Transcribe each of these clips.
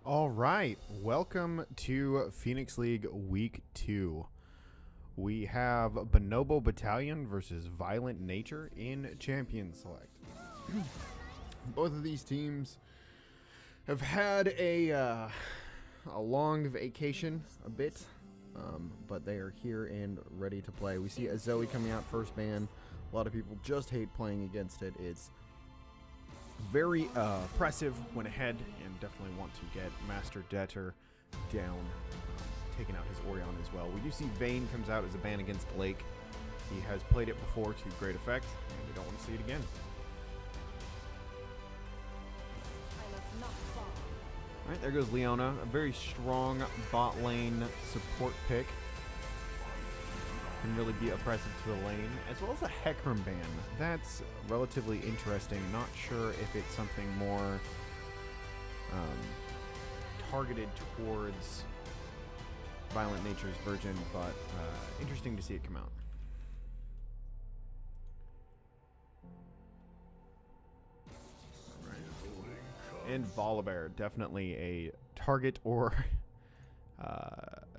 All right, welcome to Phoenix League Week 2. We have Bonobo Battalion versus Violent Nature in Champion Select. Both of these teams have had a long vacation a bit, but they are here and ready to play. We see a Zoe coming out first ban. A lot of people just hate playing against it. It's very oppressive when ahead, and definitely want to get Master Debtor down, taking out his Orion as well. We do see Vayne comes out as a ban against Lake. He has played it before to great effect, and we don't want to see it again. Alright, there goes Leona, a very strong bot lane support pick. Can really be oppressive to the lane, as well as a Hecarim ban. That's relatively interesting. Not sure if it's something more targeted towards Violent Nature's Virgin, but interesting to see it come out. Right. And Volibear, definitely a target or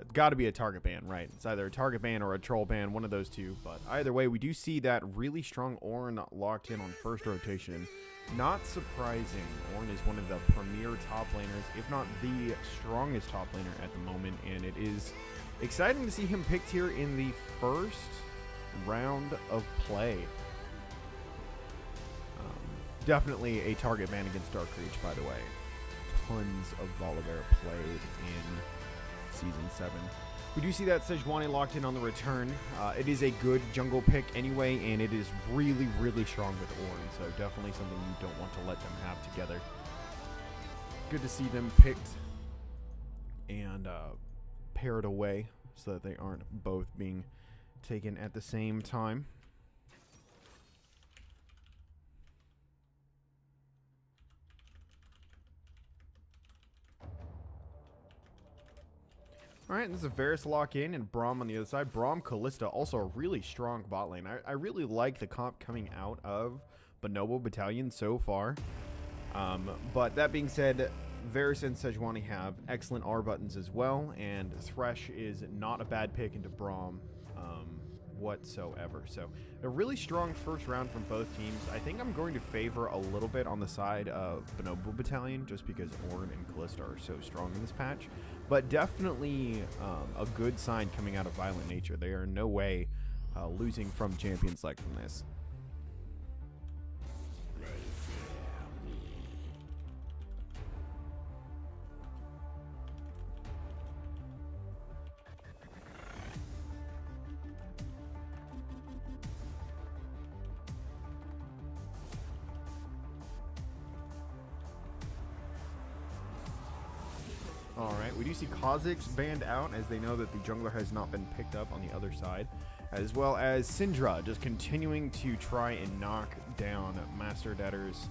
it's got to be a target ban, right? It's either a target ban or a troll ban, one of those two. But either way, we do see that really strong Ornn locked in on first rotation. Not surprising. Ornn is one of the premier top laners, if not the strongest top laner at the moment. And it is exciting to see him picked here in the first round of play. Definitely a target ban against Dark Reach, by the way. Tons of Volibear played in Season 7. We do see that Sejuani locked in on the return. It is a good jungle pick anyway, and it is really, really strong with Ornn, so definitely something you don't want to let them have together. Good to see them picked and paired away so that they aren't both being taken at the same time. Alright, this is a Varus lock in and Braum on the other side. Braum, Kalista, also a really strong bot lane. I really like the comp coming out of Bonobo Battalion so far. But that being said, Varus and Sejuani have excellent R buttons as well, and Thresh is not a bad pick into Braum whatsoever. So a really strong first round from both teams. I think I'm going to favor a little bit on the side of Bonobo Battalion just because Ornn and Kalista are so strong in this patch. But definitely a good sign coming out of Violent Nature. They are in no way losing from Champion Select from this. Alright, we do see Kha'Zix banned out as they know that the jungler has not been picked up on the other side, as well as Syndra just continuing to try and knock down Master Debtor's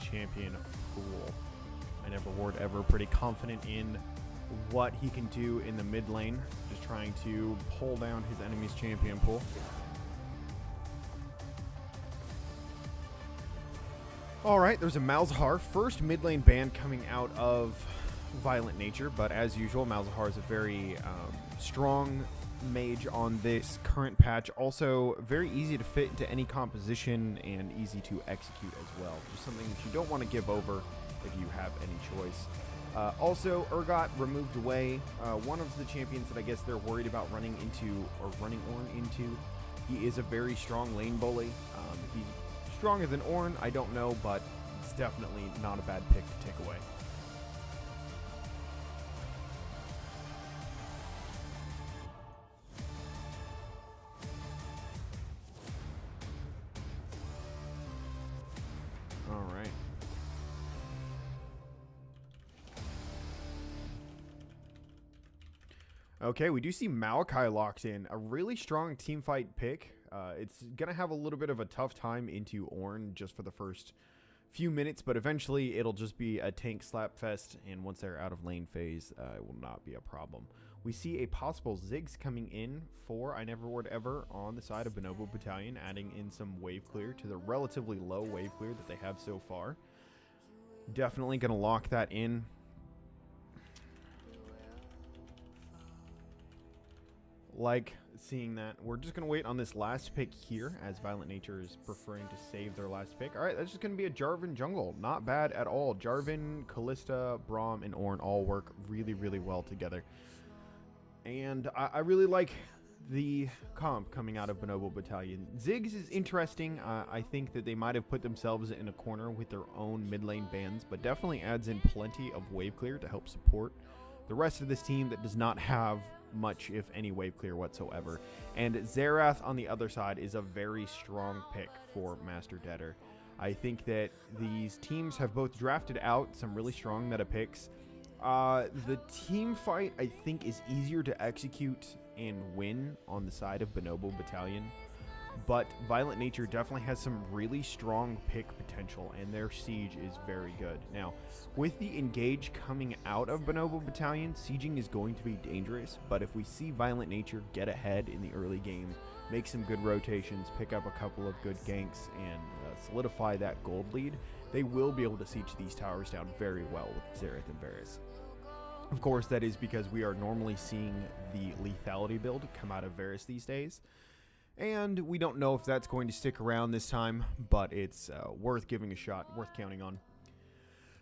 champion pool. I never word ever pretty confident in what he can do in the mid lane, just trying to pull down his enemy's champion pool. Alright, there's a Malzahar, first mid lane ban coming out of Violent Nature, but as usual, Malzahar is a very strong mage on this current patch. Also, very easy to fit into any composition and easy to execute as well. Just something that you don't want to give over if you have any choice. Also, Urgot removed away. One of the champions that I guess they're worried about running into or running Ornn into. He is a very strong lane bully. If he's stronger than Ornn, I don't know, but it's definitely not a bad pick to take away. Alright. Okay, we do see Maokai locked in. A really strong teamfight pick. It's going to have a little bit of a tough time into Ornn just for the first few minutes, but eventually it'll just be a tank slap fest, and once they're out of lane phase, it will not be a problem. We see a possible Ziggs coming in for I Never Would Ever on the side of Bonobo Battalion, adding in some wave clear to the relatively low wave clear that they have so far. Definitely going to lock that in. like seeing that. We're just going to wait on this last pick here, as Violent Nature is preferring to save their last pick. All right, that's just going to be a Jarvan jungle. Not bad at all. Jarvan, Kalista, Braum, and Ornn all work really, really well together. And I really like the comp coming out of Bonobo Battalion. Ziggs is interesting. I think that they might have put themselves in a corner with their own mid lane bans, but definitely adds in plenty of wave clear to help support the rest of this team that does not have much, if any, wave clear whatsoever. And Xerath on the other side is a very strong pick for Master Deader. I think that these teams have both drafted out some really strong meta picks. The team fight, I think, is easier to execute and win on the side of Bonobo Battalion, but Violent Nature definitely has some really strong pick potential, and their siege is very good. Now, with the engage coming out of Bonobo Battalion, sieging is going to be dangerous, but if we see Violent Nature get ahead in the early game, make some good rotations, pick up a couple of good ganks, and solidify that gold lead, they will be able to siege these towers down very well with Xerath and Varus. Of course, that is because we are normally seeing the lethality build come out of Varus these days. And we don't know if that's going to stick around this time, but it's worth giving a shot, worth counting on.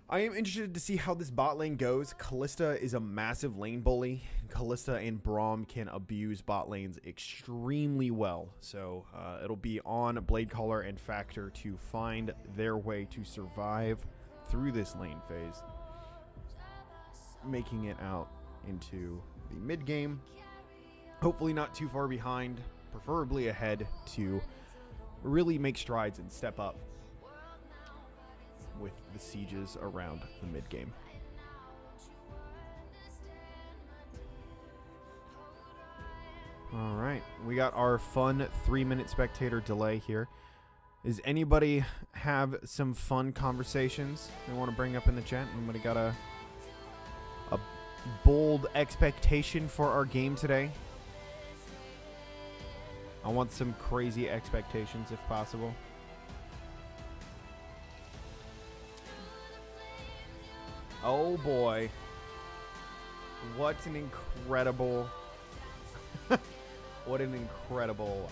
I am interested to see how this bot lane goes. Kalista is a massive lane bully. Kalista and Braum can abuse bot lanes extremely well. So it'll be on Bladecaller and Factor to find their way to survive through this lane phase, making it out into the mid game. Hopefully not too far behind, preferably ahead, to really make strides and step up with the sieges around the mid game. All right, we got our fun 3-minute spectator delay here. Does anybody have some fun conversations they want to bring up in the chat? Anybody got a bold expectation for our game today? I want some crazy expectations if possible. Oh boy. What an incredible what an incredible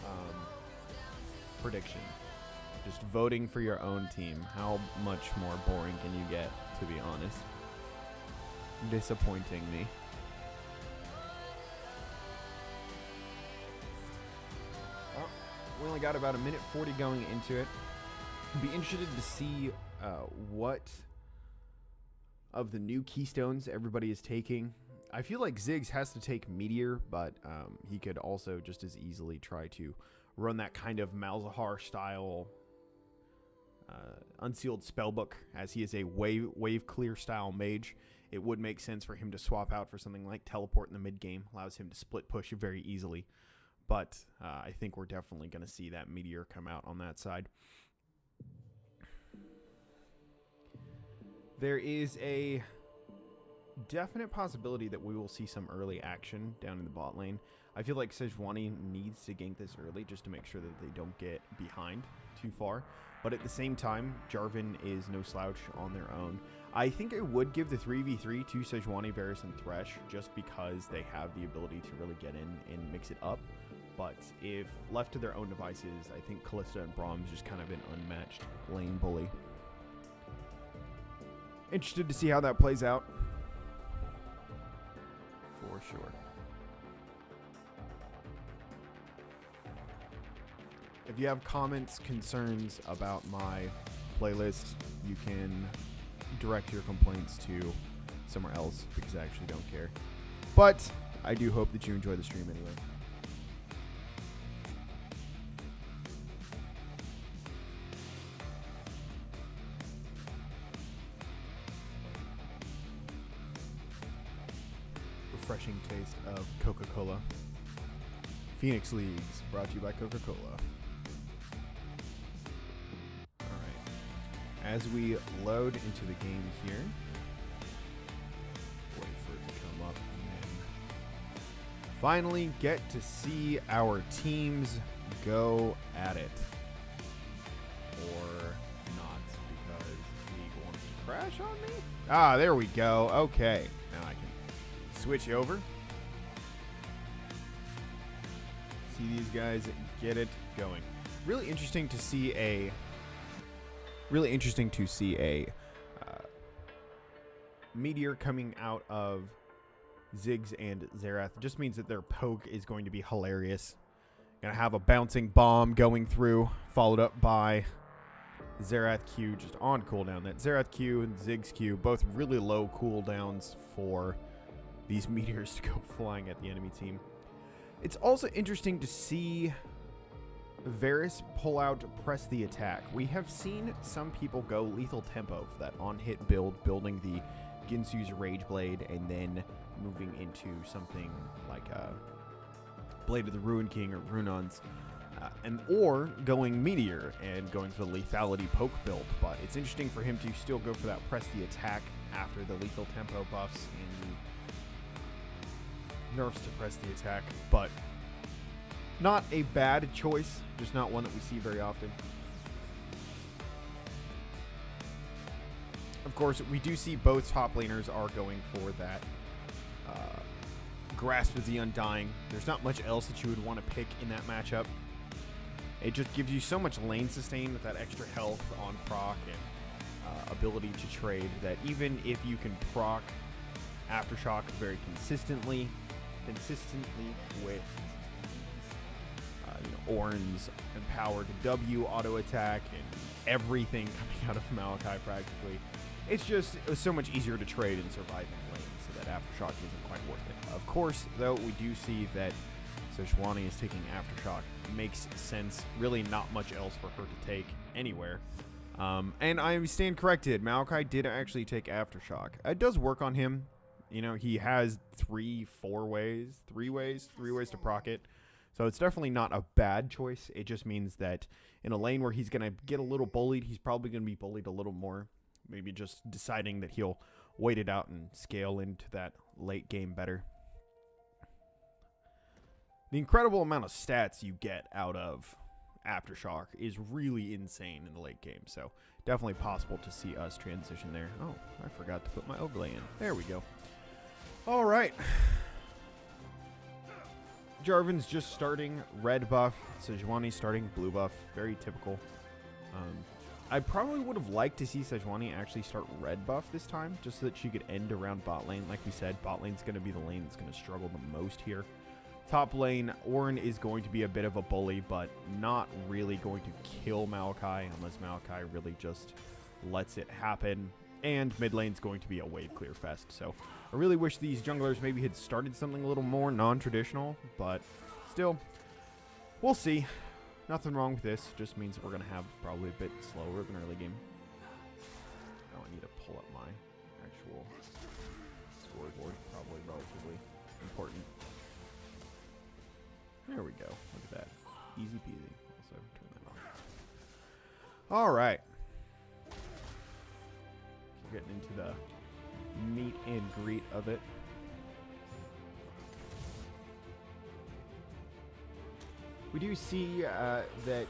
prediction. Just voting for your own team. How much more boring can you get, to be honest? Disappointing me. Well, we only got about 1:40 going into it. I'd be interested to see what of the new keystones everybody is taking. I feel like Ziggs has to take Meteor, but he could also just as easily try to run that kind of Malzahar style unsealed spellbook, as he is a wave clear style mage. It would make sense for him to swap out for something like teleport in the mid game, allows him to split push very easily. But I think we're definitely going to see that Meteor come out on that side. There is a definite possibility that we will see some early action down in the bot lane. I feel like Sejuani needs to gank this early just to make sure that they don't get behind too far. But at the same time, Jarvan is no slouch on their own. I think I would give the 3v3 to Sejuani, Varus, and Thresh just because they have the ability to really get in and mix it up. But if left to their own devices, I think Kalista and Braum is just kind of an unmatched lane bully. Interested to see how that plays out. For sure. If you have comments, concerns about my playlist, you can direct your complaints to somewhere else because I actually don't care. But I do hope that you enjoy the stream anyway. Refreshing taste of Coca-Cola. Phoenix Leagues, brought to you by Coca-Cola. As we load into the game here, wait for it to come up, and then finally get to see our teams go at it. Or not, because League wants to crash on me? Ah, there we go. Okay, now I can switch over. see these guys get it going. Really interesting to see a meteor coming out of Ziggs and Xerath. Just means that their poke is going to be hilarious. Gonna have a bouncing bomb going through, followed up by Xerath Q just on cooldown. That Xerath Q and Ziggs Q, both really low cooldowns for these meteors to go flying at the enemy team. It's also interesting to see Varus pull out press the attack. We have seen some people go lethal tempo for that on-hit build, building the Ginsu's Rage Blade and then moving into something like Blade of the Ruin King or Runon's, or going Meteor and going for the lethality poke build. But it's interesting for him to still go for that press the attack after the lethal tempo buffs and nerfs to press the attack. But not a bad choice, just not one that we see very often. Of course, we do see both top laners are going for that Grasp of the Undying. There's not much else that you would want to pick in that matchup. It just gives you so much lane sustain with that extra health on proc and ability to trade that even if you can proc Aftershock very consistently with Ornn's empowered W auto attack and everything coming out of Maokai practically, it was so much easier to trade and survive in lane, so that Aftershock isn't quite worth it. Of course, though, we do see that Sejuani is taking Aftershock. Makes sense. Really not much else for her to take anywhere. And I stand corrected. Maokai did actually take Aftershock. It does work on him. You know, he has three ways to proc it. So it's definitely not a bad choice. It just means that in a lane where he's going to get a little bullied, he's probably going to be bullied a little more. Maybe just deciding that he'll wait it out and scale into that late game better. The incredible amount of stats you get out of Aftershock is really insane in the late game. So definitely possible to see us transition there. Oh, I forgot to put my overlay in. There we go. All right. Jarvan's just starting red buff. Sejuani starting blue buff. Very typical. I probably would have liked to see Sejuani actually start red buff this time, just so that she could end around bot lane. Like we said, bot lane's going to be the lane that's going to struggle the most here. Top lane, Ornn is going to be a bit of a bully, but not really going to kill Maokai unless Maokai really just lets it happen. And mid lane's going to be a wave clear fest. So I really wish these junglers maybe had started something a little more non-traditional, but still, we'll see. Nothing wrong with this. Just means that we're going to have probably a bit slower of an early game. Oh, I need to pull up my actual scoreboard. Probably relatively important. There we go. Look at that. Easy peasy. Also, turn that off. All right. We're getting into the meet and greet of it. We do see that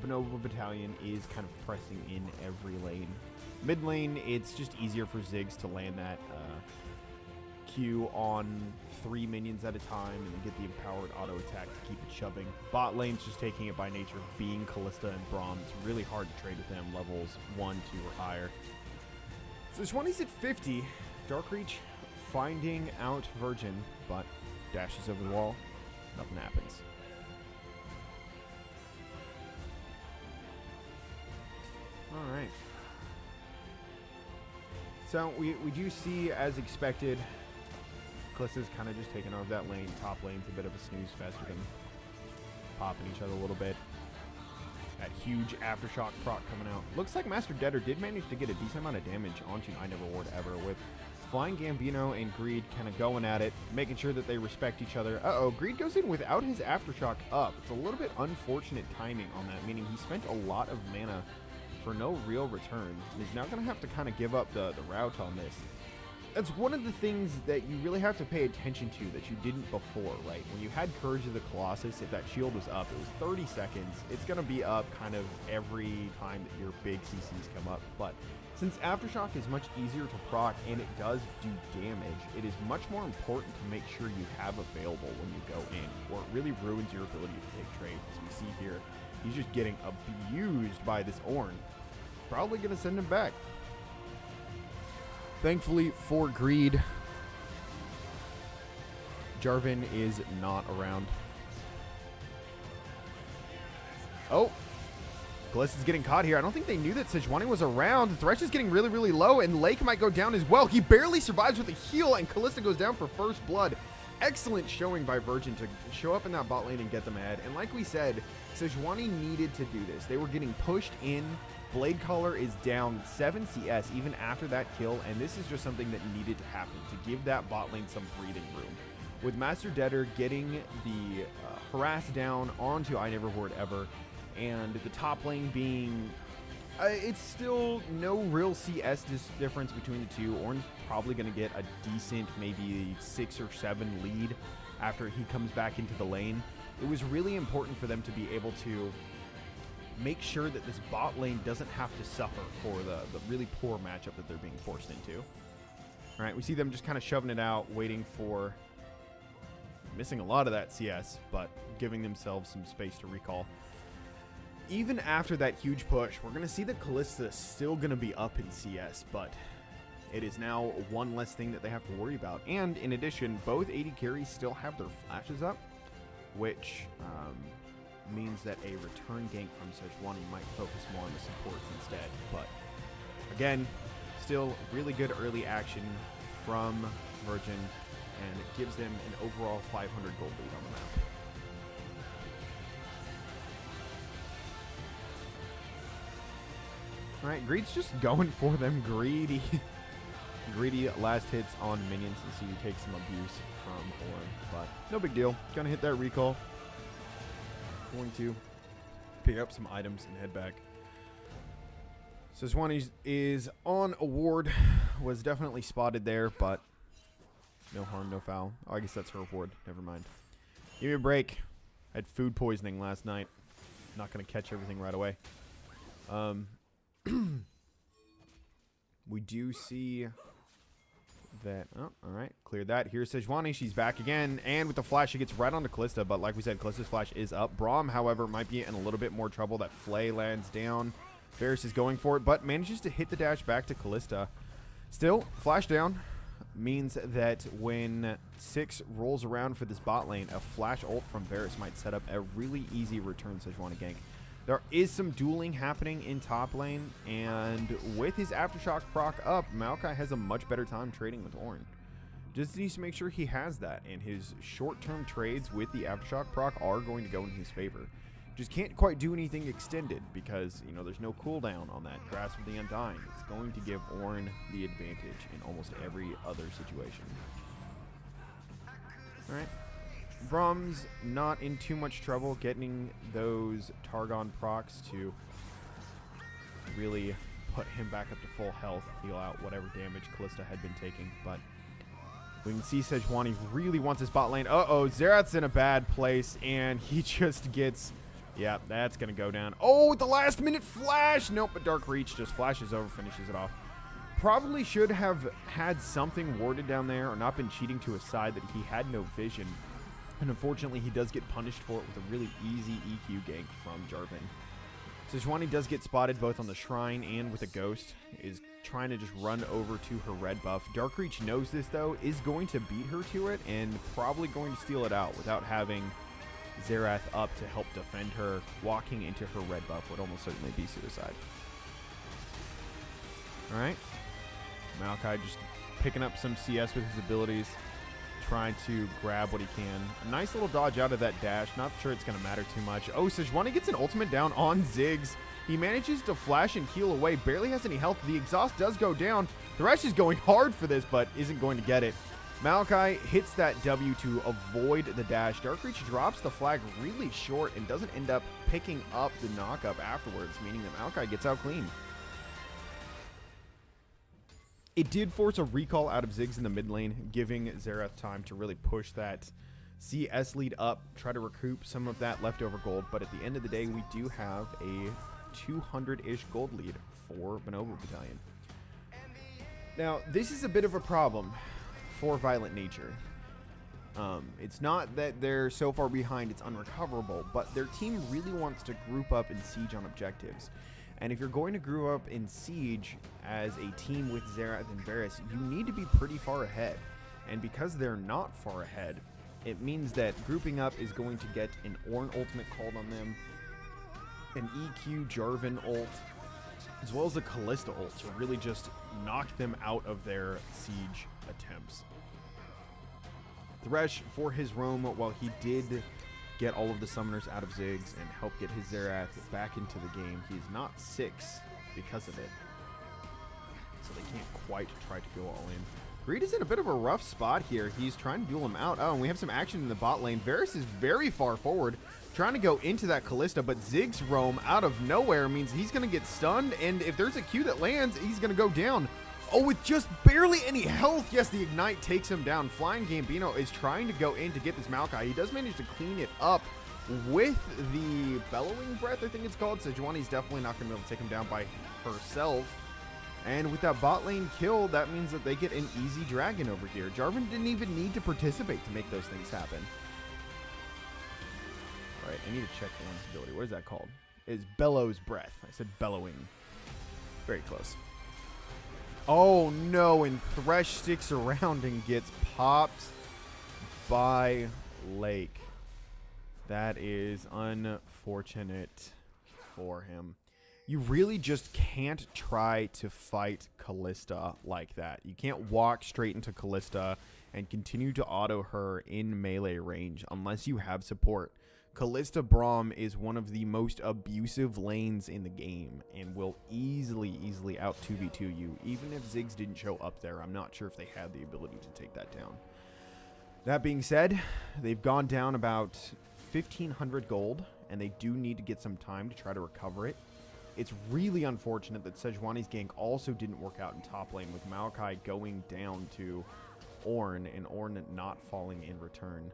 Bonobo Battalion is kind of pressing in every lane. Mid lane, it's just easier for Ziggs to land that Q on 3 minions at a time and get the empowered auto attack to keep it shoving. Bot lane's just taking it by nature of being Callista and Braum. It's really hard to trade with them levels 1, 2, or higher. So Sejuani's at 50. Darkreach finding out Virgin, but dashes over the wall. Nothing happens. All right. So we do see, as expected, Callista's kind of just taking over that lane. Top lane's a bit of a snooze fest with them popping each other a little bit. That huge Aftershock proc coming out. Looks like Master Deader did manage to get a decent amount of damage onto I Never Ward Ever with Flying Gambino and Greed kind of going at it, making sure that they respect each other. Uh-oh, Greed goes in without his Aftershock up. It's a little bit unfortunate timing on that, meaning he spent a lot of mana for no real return. He's now going to have to kind of give up the route on this. That's one of the things that you really have to pay attention to that you didn't before, right? When you had Courage of the Colossus, if that shield was up, it was 30 seconds. It's going to be up kind of every time that your big CCs come up. But since Aftershock is much easier to proc and it does do damage, it is much more important to make sure you have available when you go in, or really ruins your ability to take trades. As we see here, he's just getting abused by this Ornn. Probably going to send him back. Thankfully for Greed, Jarvan is not around. Oh, Kallista's getting caught here. I don't think they knew that Sejuani was around. Thresh is getting really, really low, and Lake might go down as well. He barely survives with a heal, and Kallista goes down for first blood. Excellent showing by Virgin to show up in that bot lane and get them ahead. And like we said, Sejuani needed to do this. They were getting pushed in. Blade Caller is down 7 CS even after that kill, and this is just something that needed to happen to give that bot lane some breathing room. With Master Deader getting the harass down onto I Never Hoard Ever, and the top lane being, it's still no real CS difference between the two. Ornn's probably going to get a decent, maybe 6 or 7 lead after he comes back into the lane. It was really important for them to be able to make sure that this bot lane doesn't have to suffer for the really poor matchup that they're being forced into. All right, we see them just kind of shoving it out, waiting for, missing a lot of that CS, but giving themselves some space to recall. Even after that huge push, we're going to see that Kalista is still going to be up in CS, but it is now one less thing that they have to worry about. And in addition, both AD carries still have their flashes up, which means that a return gank from Sejuani might focus more on the supports instead. But again, still really good early action from Virgin, and it gives them an overall 500 gold lead on the map. All right, Greed's just going for them. Greedy last hits on minions, and so you take some abuse from Ornn, but no big deal. Gonna hit that recall. Going to pick up some items and head back. Sejuani is on a ward. Was definitely spotted there, but no harm, no foul. Oh, I guess that's her ward. Never mind. Give me a break. I had food poisoning last night. Not gonna catch everything right away. We do see that. Oh, all right. Cleared that. Here's Sejuani. She's back again. And with the flash, she gets right onto Kalista. But like we said, Kallista's flash is up. Braum, however, might be in a little bit more trouble. That Flay lands down. Varus is going for it, but manages to hit the dash back to Kalista. Still, flash down means that when 6 rolls around for this bot lane, a flash ult from Varus might set up a really easy return Sejuani gank. There is some dueling happening in top lane, and with his Aftershock proc up, Maokai has a much better time trading with Ornn. Just needs to make sure he has that, and his short-term trades with the Aftershock proc are going to go in his favor. Just can't quite do anything extended because, you know, there's no cooldown on that Grasp of the Undying. It's going to give Ornn the advantage in almost every other situation. All right. Braum's not in too much trouble getting those Targon procs to really put him back up to full health, heal out whatever damage Kalista had been taking. But we can see Sejuani really wants his bot lane. Uh-oh, Xerath's in a bad place, and he just gets... Yeah, that's going to go down. Oh, the last-minute flash! Nope, but Dark Reach just flashes over, finishes it off. Probably should have had something warded down there or not been cheating to a side that he had no vision. And unfortunately, he does get punished for it with a really easy EQ gank from Jarvan. Sejuani does get spotted both on the Shrine and with a Ghost. Is trying to just run over to her red buff. Dark Reach knows this, though, is going to beat her to it and probably going to steal it out without having Xerath up to help defend her. Walking into her red buff would almost certainly be suicide. All right. Maokai just picking up some CS with his abilities. Trying to grab what he can. A nice little dodge out of that dash. Not sure it's going to matter too much. Oh, Sejuani gets an ultimate down on Ziggs. He manages to flash and heal away. Barely has any health. The exhaust does go down. Thresh is going hard for this, but isn't going to get it. Maokai hits that W to avoid the dash. Dark Reach drops the flag really short and doesn't end up picking up the knockup afterwards, meaning that Maokai gets out clean. It did force a recall out of Ziggs in the mid lane, giving Xerath time to really push that CS lead up, try to recoup some of that leftover gold. But at the end of the day, we do have a 200-ish gold lead for Bonobo Battalion. Now, this is a bit of a problem for Violent Nature. It's not that they're so far behind it's unrecoverable, but their team really wants to group up and siege on objectives. And if you're going to group up in siege as a team with Xerath and Varus, you need to be pretty far ahead. And because they're not far ahead, it means that grouping up is going to get an Ornn ultimate called on them, an EQ Jarvan ult, as well as a Kalista ult to really just knock them out of their siege attempts. Thresh, for his roam, while he did get all of the summoners out of Ziggs and help get his Xerath back into the game, he is not 6 because of it. So they can't quite try to go all in. Greed is in a bit of a rough spot here. He's trying to duel him out. Oh, and we have some action in the bot lane. Varus is very far forward, trying to go into that Kalista, but Ziggs roam out of nowhere means he's going to get stunned, and if there's a Q that lands, he's going to go down. Oh, with just barely any health. Yes, the Ignite takes him down. Flying Gambino is trying to go in to get this Maokai. He does manage to clean it up with the Bellowing Breath, I think it's called. Sejuani's definitely not going to be able to take him down by herself. And with that bot lane kill, that means that they get an easy dragon over here. Jarvan didn't even need to participate to make those things happen. All right, I need to check the one's ability. What is that called? It's Bellows Breath. I said Bellowing. Very close. Oh no, and Thresh sticks around and gets popped by Lake. That is unfortunate for him. You really just can't try to fight Kalista like that. You can't walk straight into Kalista and continue to auto her in melee range unless you have support. Kalista Braum is one of the most abusive lanes in the game and will easily out 2v2 you. Even if Ziggs didn't show up there, I'm not sure if they had the ability to take that down. That being said, they've gone down about 1,500 gold, and they do need to get some time to try to recover it. It's really unfortunate that Sejuani's gank also didn't work out in top lane, with Maokai going down to Ornn and Ornn not falling in return.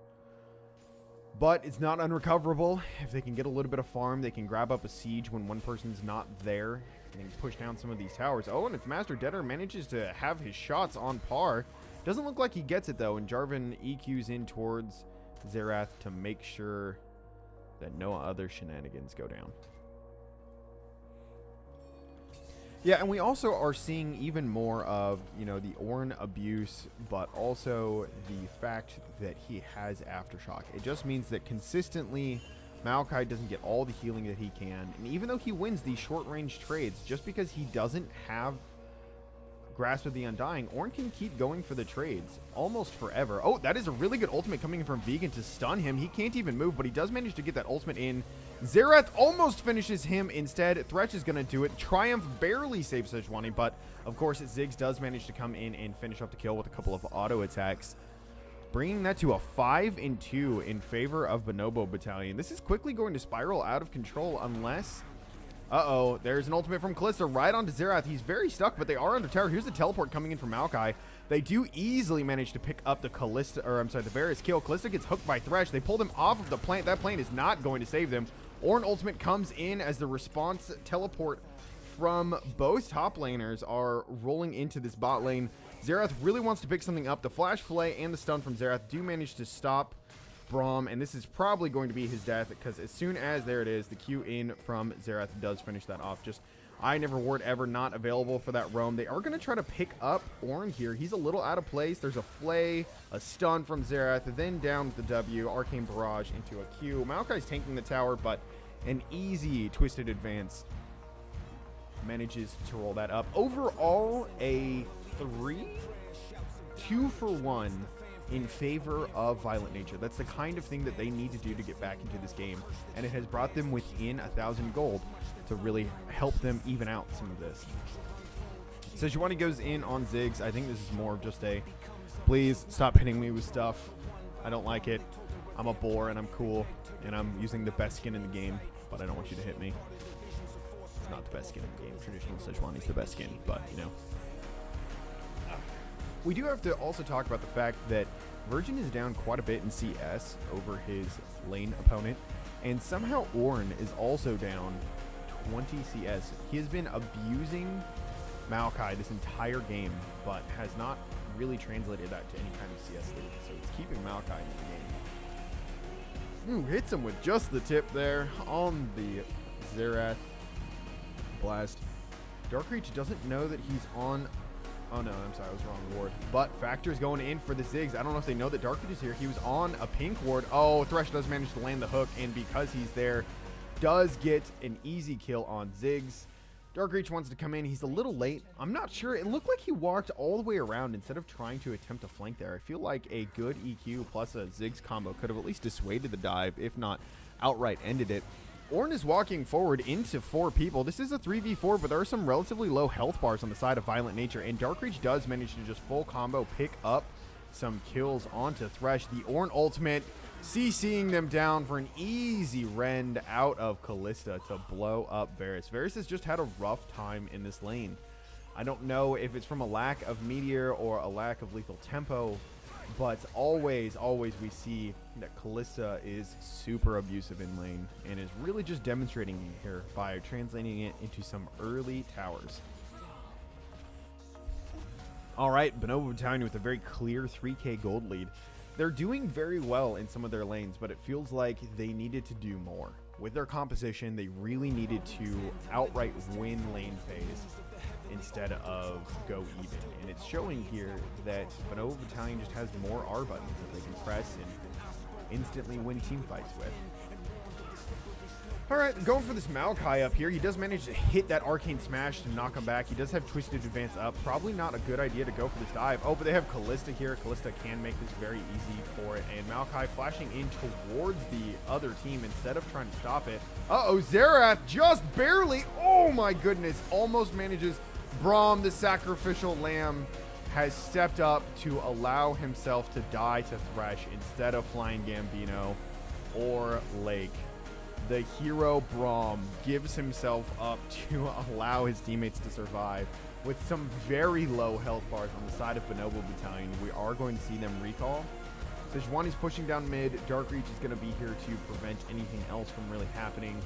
But it's not unrecoverable. If they can get a little bit of farm, they can grab up a siege when one person's not there and then push down some of these towers. Oh, and if Master Deader manages to have his shots on par, doesn't look like he gets it though, and Jarvan EQs in towards Xerath to make sure that no other shenanigans go down. Yeah, and we also are seeing even more of, the Ornn abuse, but also the fact that he has Aftershock. It just means that consistently Maokai doesn't get all the healing that he can. And even though he wins these short-range trades, just because he doesn't have Grasp of the Undying, Ornn can keep going for the trades almost forever. Oh, that is a really good ultimate coming in from Vegan to stun him. He can't even move, but he does manage to get that ultimate in. Xerath almost finishes him instead. Thresh is going to do it. Triumph barely saves Sejuani, but of course Ziggs does manage to come in and finish off the kill with a couple of auto attacks, bringing that to a 5-2 in favor of Bonobo Battalion. This is quickly going to spiral out of control unless... Uh-oh, there's an ultimate from Kalista right onto Xerath. He's very stuck, but they are under tower. Here's the teleport coming in from Maokai. They do easily manage to pick up the the Varus kill. Kalista gets hooked by Thresh. They pulled him off of the plant. That plant is not going to save them. Ornn ultimate comes in as the response teleport from both top laners are rolling into this bot lane. Xerath really wants to pick something up. The Flash Fillet and the stun from Xerath do manage to stop Braum, and this is probably going to be his death, because as soon as, there it is, the Q in from Xerath does finish that off. Just I Never Ward Ever not available for that roam. They are going to try to pick up Ornn here. He's a little out of place. There's a Flay, a stun from Xerath, then down with the W, Arcane Barrage into a Q. Maokai's tanking the tower, but an easy Twisted Advance manages to roll that up. Overall, a 2-for-1 in favor of Violent Nature. That's the kind of thing that they need to do to get back into this game, and it has brought them within 1,000 gold to really help them even out some of this. Sejuani goes in on Ziggs. I think this is more of just a, please stop hitting me with stuff. I don't like it. I'm a boar and I'm cool and I'm using the best skin in the game, but I don't want you to hit me. It's not the best skin in the game. Traditional Sejuani is the best skin, but we do have to also talk about the fact that Virgin is down quite a bit in CS over his lane opponent, and somehow Ornn is also down 20 CS. He has been abusing Maokai this entire game, but has not really translated that to any kind of CS league. So it's keeping Maokai in the game. Ooh, hits him with just the tip there on the Xerath blast. Dark Reach doesn't know that he's on. Oh no, I'm sorry, I was wrong ward. But Factor's going in for the Ziggs. I don't know if they know that Dark Reach is here. He was on a pink ward. Oh, Thresh does manage to land the hook, and because he's there, does get an easy kill on Ziggs. Dark Reach wants to come in. He's a little late. I'm not sure. It looked like he walked all the way around instead of trying to attempt a flank there. I feel like a good EQ plus a Ziggs combo could have at least dissuaded the dive, if not outright ended it. Ornn is walking forward into 4 people. This is a 3v4, but there are some relatively low health bars on the side of Violent Nature, and Dark Reach does manage to just full combo pick up some kills onto Thresh. The Ornn ultimate CCing them down for an easy rend out of Kalista to blow up Varus. Varus has just had a rough time in this lane. I don't know if it's from a lack of Meteor or a lack of lethal tempo, but always we see that Kalista is super abusive in lane and is really just demonstrating here by translating it into some early towers. All right, Bonobo Battalion with a very clear 3k gold lead. They're doing very well in some of their lanes, but it feels like they needed to do more. With their composition, they really needed to outright win lane phase instead of go even. And it's showing here that Bonobo Battalion just has more R buttons that they can press and instantly win team fights with. All right, going for this Maokai up here. He does manage to hit that Arcane Smash to knock him back. He does have Twisted Advance up. Probably not a good idea to go for this dive. Oh, but they have Kalista here. Kalista can make this very easy for it. And Maokai flashing in towards the other team instead of trying to stop it. Uh-oh, Xerath just barely. Oh, my goodness. Almost manages. Braum, the sacrificial lamb, has stepped up to allow himself to die to Thresh instead of flying Gambino or Lake. The hero Braum gives himself up to allow his teammates to survive with some very low health bars on the side of Bonobo Battalion. We are going to see them recall. Sejuani's pushing down mid. Dark Reach is going to be here to prevent anything else from really happening.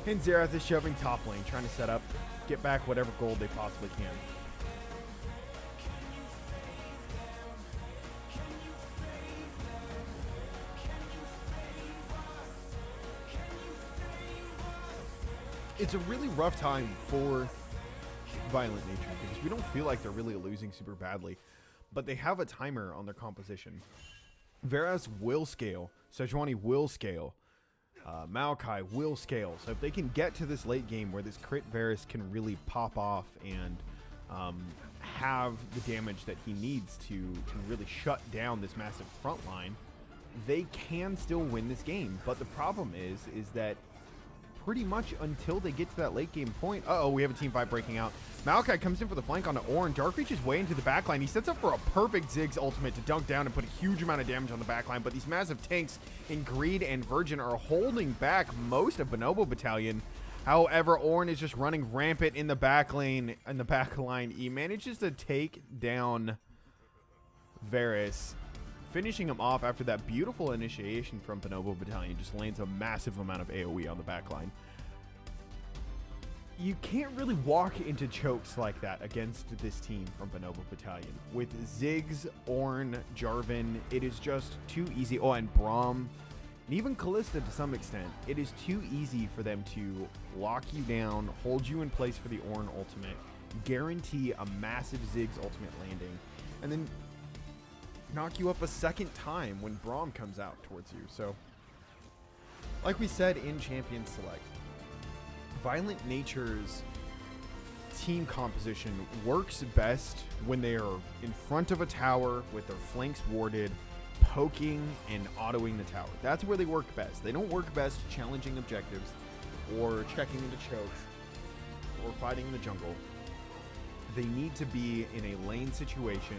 And Xerath is shoving top lane, trying to set up, get back whatever gold they possibly can. It's a really rough time for Violent Nature because we don't feel like they're really losing super badly, but they have a timer on their composition. Varus will scale, Sejuani will scale, Maokai will scale. So if they can get to this late game where this crit Varus can really pop off and have the damage that he needs to really shut down this massive front line, they can still win this game. But the problem is that pretty much until they get to that late game point. Uh-oh, we have a team fight breaking out. Maokai comes in for the flank onto Ornn. Dark Reach is way into the backline. He sets up for a perfect Ziggs ultimate to dunk down and put a huge amount of damage on the backline, but these massive tanks in Greed and Virgin are holding back most of Bonobo Battalion. However, Ornn is just running rampant in the back lane, in the back line. He manages to take down Varus, finishing him off after that beautiful initiation from Bonobo Battalion. Just lands a massive amount of AoE on the backline. You can't really walk into chokes like that against this team from Bonobo Battalion. With Ziggs, Ornn, Jarvan, it is just too easy. Oh, and Braum, and even Kalista to some extent. It is too easy for them to lock you down, hold you in place for the Ornn ultimate, guarantee a massive Ziggs ultimate landing, and then knock you up a second time when Braum comes out towards you. So, like we said in Champion Select, Violent Nature's team composition works best when they are in front of a tower with their flanks warded, poking and autoing the tower. That's where they work best. They don't work best challenging objectives or checking into chokes or fighting in the jungle. They need to be in a lane situation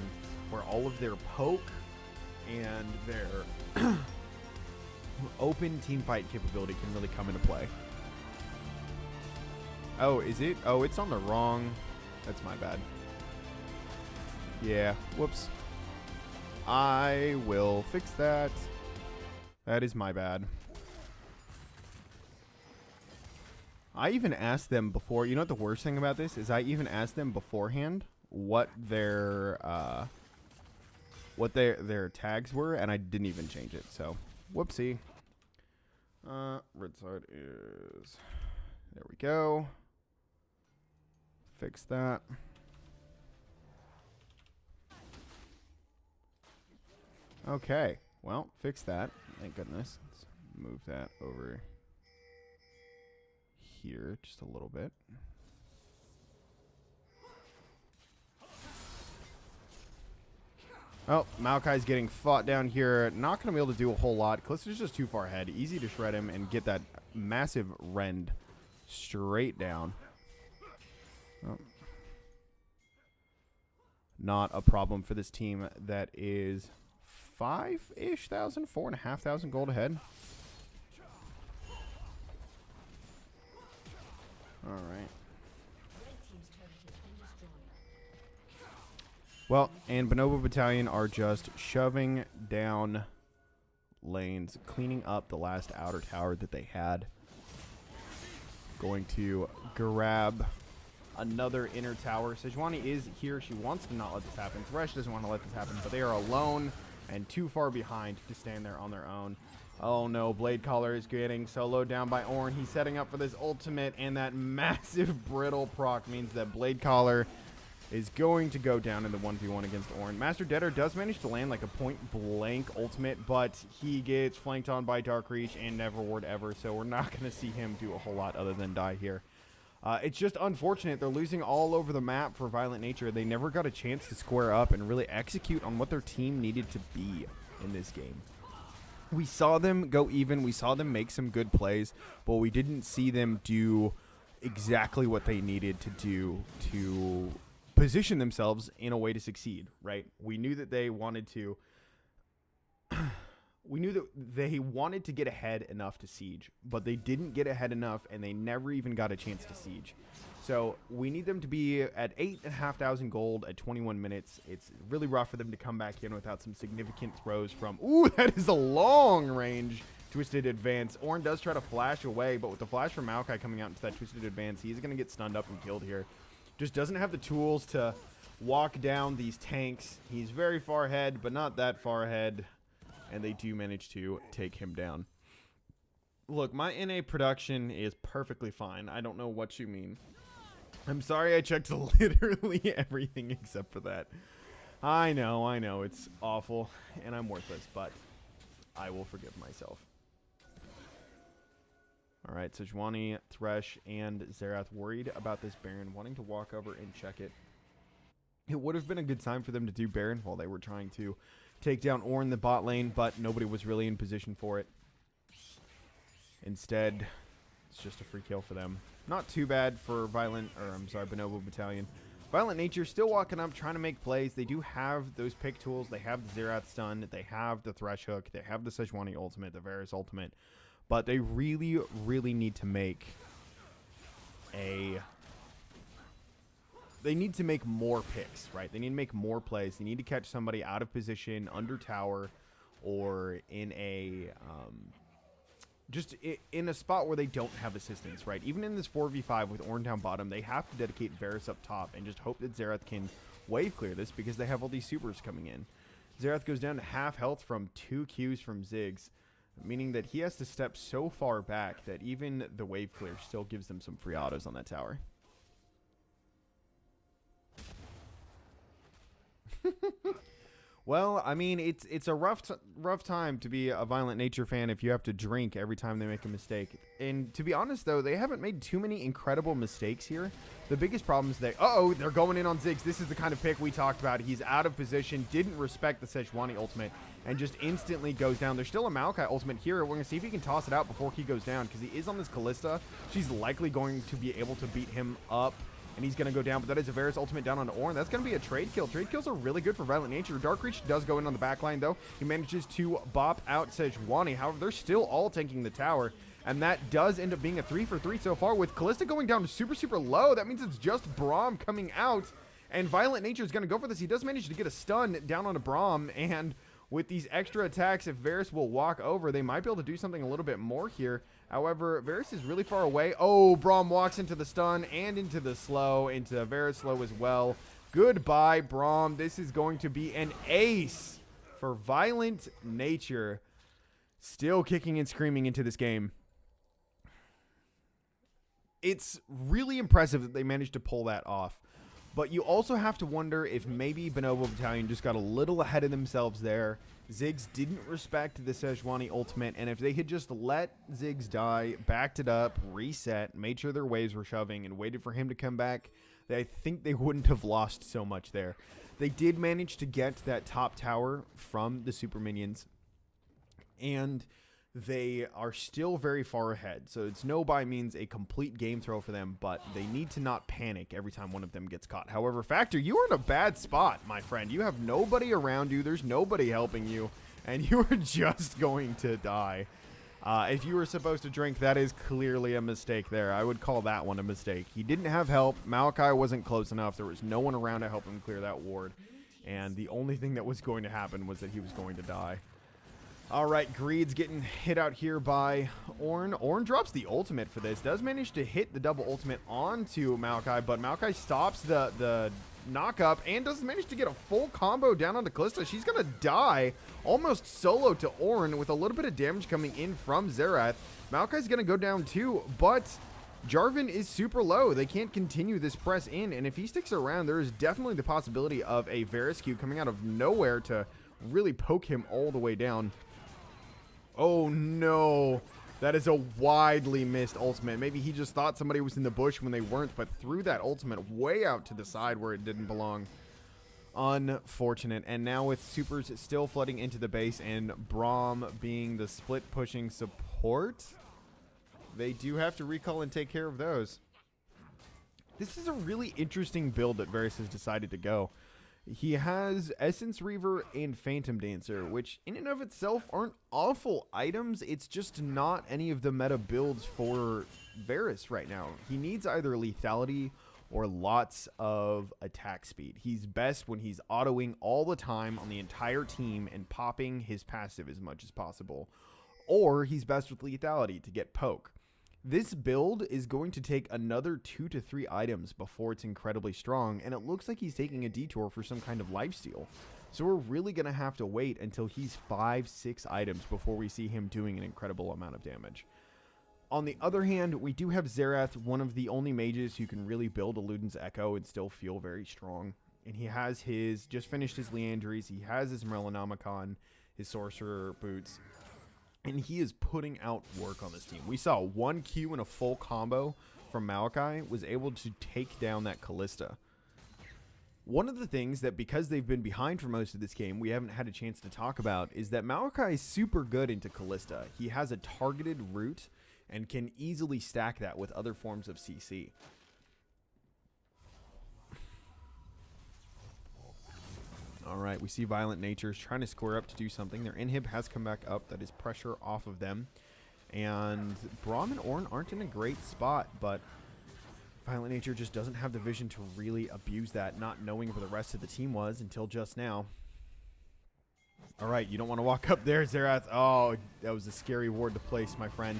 where all of their poke and their open team fight capability can really come into play. Oh, is it? Oh, it's on the wrong. That's my bad. Yeah, whoops. I will fix that. That is my bad. I even asked them before. You know what the worst thing about this is? I even asked them beforehand what their what their tags were, and I didn't even change it. So, whoopsie. Red side is... There we go. Fix that. Okay. Well, fix that. Thank goodness. Let's move that over here just a little bit. Oh, Maokai's getting fought down here. Not going to be able to do a whole lot. Callista's just too far ahead. Easy to shred him and get that massive rend straight down. Oh. Not a problem for this team that is 5-ish thousand, 4,500 gold ahead. All right. Well, and Bonobo Battalion are just shoving down lanes, cleaning up the last outer tower that they had. Going to grab another inner tower. Sejuani is here. She wants to not let this happen. Thresh doesn't want to let this happen, but they are alone and too far behind to stand there on their own. Oh no, Blade Caller is getting soloed down by Ornn. He's setting up for this ultimate, and that massive brittle proc means that Blade Caller is going to go down in the 1v1 against Ornn. Master Debtor does manage to land like a point-blank ultimate, but he gets flanked on by Dark Reach and Never Ward Ever, so we're not going to see him do a whole lot other than die here. It's just unfortunate. They're losing all over the map for Violent Nature. They never got a chance to square up and really execute on what their team needed to be in this game. We saw them go even. We saw them make some good plays, but we didn't see them do exactly what they needed to do to position themselves in a way to succeed, right? We knew that they wanted to get ahead enough to siege, but they didn't get ahead enough, and they never even got a chance to siege. So we need them to be at 8,500 gold at 21 minutes. It's really rough for them to come back in without some significant throws from... Ooh, that is a long range Twisted Advance. Ornn does try to flash away, but with the flash from Maokai coming out into that Twisted Advance, he's going to get stunned up and killed here. Just doesn't have the tools to walk down these tanks. He's very far ahead, but not that far ahead. And they do manage to take him down. Look, my NA production is perfectly fine. I don't know what you mean. I'm sorry I checked literally everything except for that. I know, it's awful, and I'm worthless, but I will forgive myself. All right, Sejuani, Thresh, and Xerath worried about this Baron, wanting to walk over and check it. It would have been a good time for them to do Baron while they were trying to take down Ornn in the bot lane, but nobody was really in position for it. Instead, it's just a free kill for them. Not too bad for Bonobo Battalion. Violent Nature still walking up, trying to make plays. They do have those pick tools. They have the Xerath stun. They have the Thresh hook. They have the Sejuani ultimate, the Varus ultimate. But they really, really need to make they need to make more picks, right? They need to make more plays. They need to catch somebody out of position, under tower, or in a just in a spot where they don't have assistance, right? Even in this 4v5 with Ornn down bottom, they have to dedicate Varus up top and just hope that Xerath can wave clear this because they have all these supers coming in. Xerath goes down to half health from 2 Qs from Ziggs, meaning that he has to step so far back that even the wave clear still gives them some free autos on that tower. Well, I mean, it's a rough time to be a Violent Nature fan if you have to drink every time they make a mistake. And to be honest, though, they haven't made too many incredible mistakes here. The biggest problem is they're going in on Ziggs. This is the kind of pick we talked about. He's out of position, didn't respect the Sejuani ultimate, and just instantly goes down. There's still a Maokai ultimate here. We're going to see if he can toss it out before he goes down, because he is on this Callista. She's likely going to be able to beat him up, and he's going to go down, but that is a Varus ultimate down onto Ornn. That's going to be a trade kill. Trade kills are really good for Violent Nature. Dark Reach does go in on the backline, though. He manages to bop out Sejuani. However, they're still all tanking the tower, and that does end up being a 3-for-3 so far. With Callista going down super, super low, that means it's just Braum coming out, and Violent Nature is going to go for this. He does manage to get a stun down on a Braum, and with these extra attacks, if Varus will walk over, they might be able to do something a little bit more here. However, Varus is really far away. Oh, Braum walks into the stun and into the slow, into Varus slow as well. Goodbye, Braum. This is going to be an ace for Violent Nature. Still kicking and screaming into this game. It's really impressive that they managed to pull that off. But you also have to wonder if maybe Bonobo Battalion just got a little ahead of themselves there. Ziggs didn't respect the Sejuani ultimate, and if they had just let Ziggs die, backed it up, reset, made sure their waves were shoving, and waited for him to come back, I think they wouldn't have lost so much there. They did manage to get that top tower from the super minions, and they are still very far ahead. So it's no by means a complete game throw for them, but they need to not panic every time one of them gets caught. However, Factor, you are in a bad spot, my friend. You have nobody around you. There's nobody helping you, and you are just going to die. If you were supposed to drink, that is clearly a mistake there. I would call that one a mistake. He didn't have help. Malachi wasn't close enough. There was no one around to help him clear that ward. And the only thing that was going to happen was that he was going to die. All right, Greed's getting hit out here by Ornn. Ornn drops the ultimate for this. Does manage to hit the double ultimate onto Malachi, but Malachi stops the knock up and does manage to get a full combo down onto Kalista. She's going to die almost solo to Ornn with a little bit of damage coming in from Xerath. Malachi's going to go down too, but Jarvan is super low. They can't continue this press in, and if he sticks around, there is definitely the possibility of a Varus Q coming out of nowhere to really poke him all the way down. Oh no, that is a widely missed ultimate. Maybe he just thought somebody was in the bush when they weren't, but threw that ultimate way out to the side where it didn't belong. Unfortunate. And now with supers still flooding into the base and Braum being the split pushing support, they do have to recall and take care of those. This is a really interesting build that Varus has decided to go. He has Essence Reaver and Phantom Dancer, which in and of itself aren't awful items. It's just not any of the meta builds for Varus right now. He needs either lethality or lots of attack speed. He's best when he's autoing all the time on the entire team and popping his passive as much as possible. Or he's best with lethality to get poke. This build is going to take another 2 to 3 items before it's incredibly strong, and it looks like he's taking a detour for some kind of lifesteal. So we're really going to have to wait until he's 5-6 items before we see him doing an incredible amount of damage. On the other hand, we do have Xerath, one of the only mages who can really build a Luden's Echo and still feel very strong. And he has his, just finished his Leandries, he has his Morellonomicon, his Sorcerer Boots, and he is putting out work on this team. We saw 1 Q and a full combo from Malachi, was able to take down that Kalista. One of the things that, because they've been behind for most of this game, we haven't had a chance to talk about is that Malachi is super good into Kalista. He has a targeted route and can easily stack that with other forms of CC. All right, we see Violent Natures trying to square up to do something. Their inhib has come back up. That is pressure off of them. And Braum and Ornn aren't in a great spot, but Violent Nature just doesn't have the vision to really abuse that, not knowing where the rest of the team was until just now. All right, you don't want to walk up there, Xerath. Oh, that was a scary ward to place, my friend.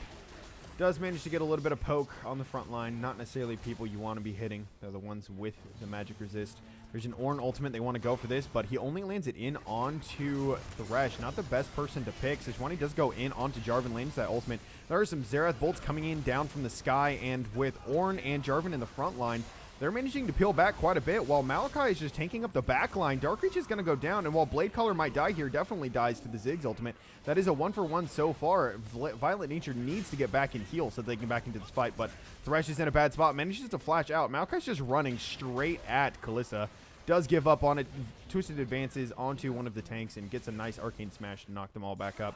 Does manage to get a little bit of poke on the front line. Not necessarily people you want to be hitting. They're the ones with the magic resist. There's an Ornn ultimate. They want to go for this, but he only lands it in onto Thresh. Not the best person to pick. Sejuani does go in onto Jarvan, lands that ultimate. There are some Xerath bolts coming in down from the sky, and with Ornn and Jarvan in the front line, they're managing to peel back quite a bit, while Malachi is just tanking up the back line. Darkreach is going to go down, and while Bladecaller might die here, definitely dies to the Ziggs ultimate. That is a 1-for-1 so far. Violent Nature needs to get back and heal so they can back into this fight, but Thresh is in a bad spot, manages to flash out. Malachi's just running straight at Kalista. Does give up on it, twisted advances onto one of the tanks and gets a nice arcane smash to knock them all back up.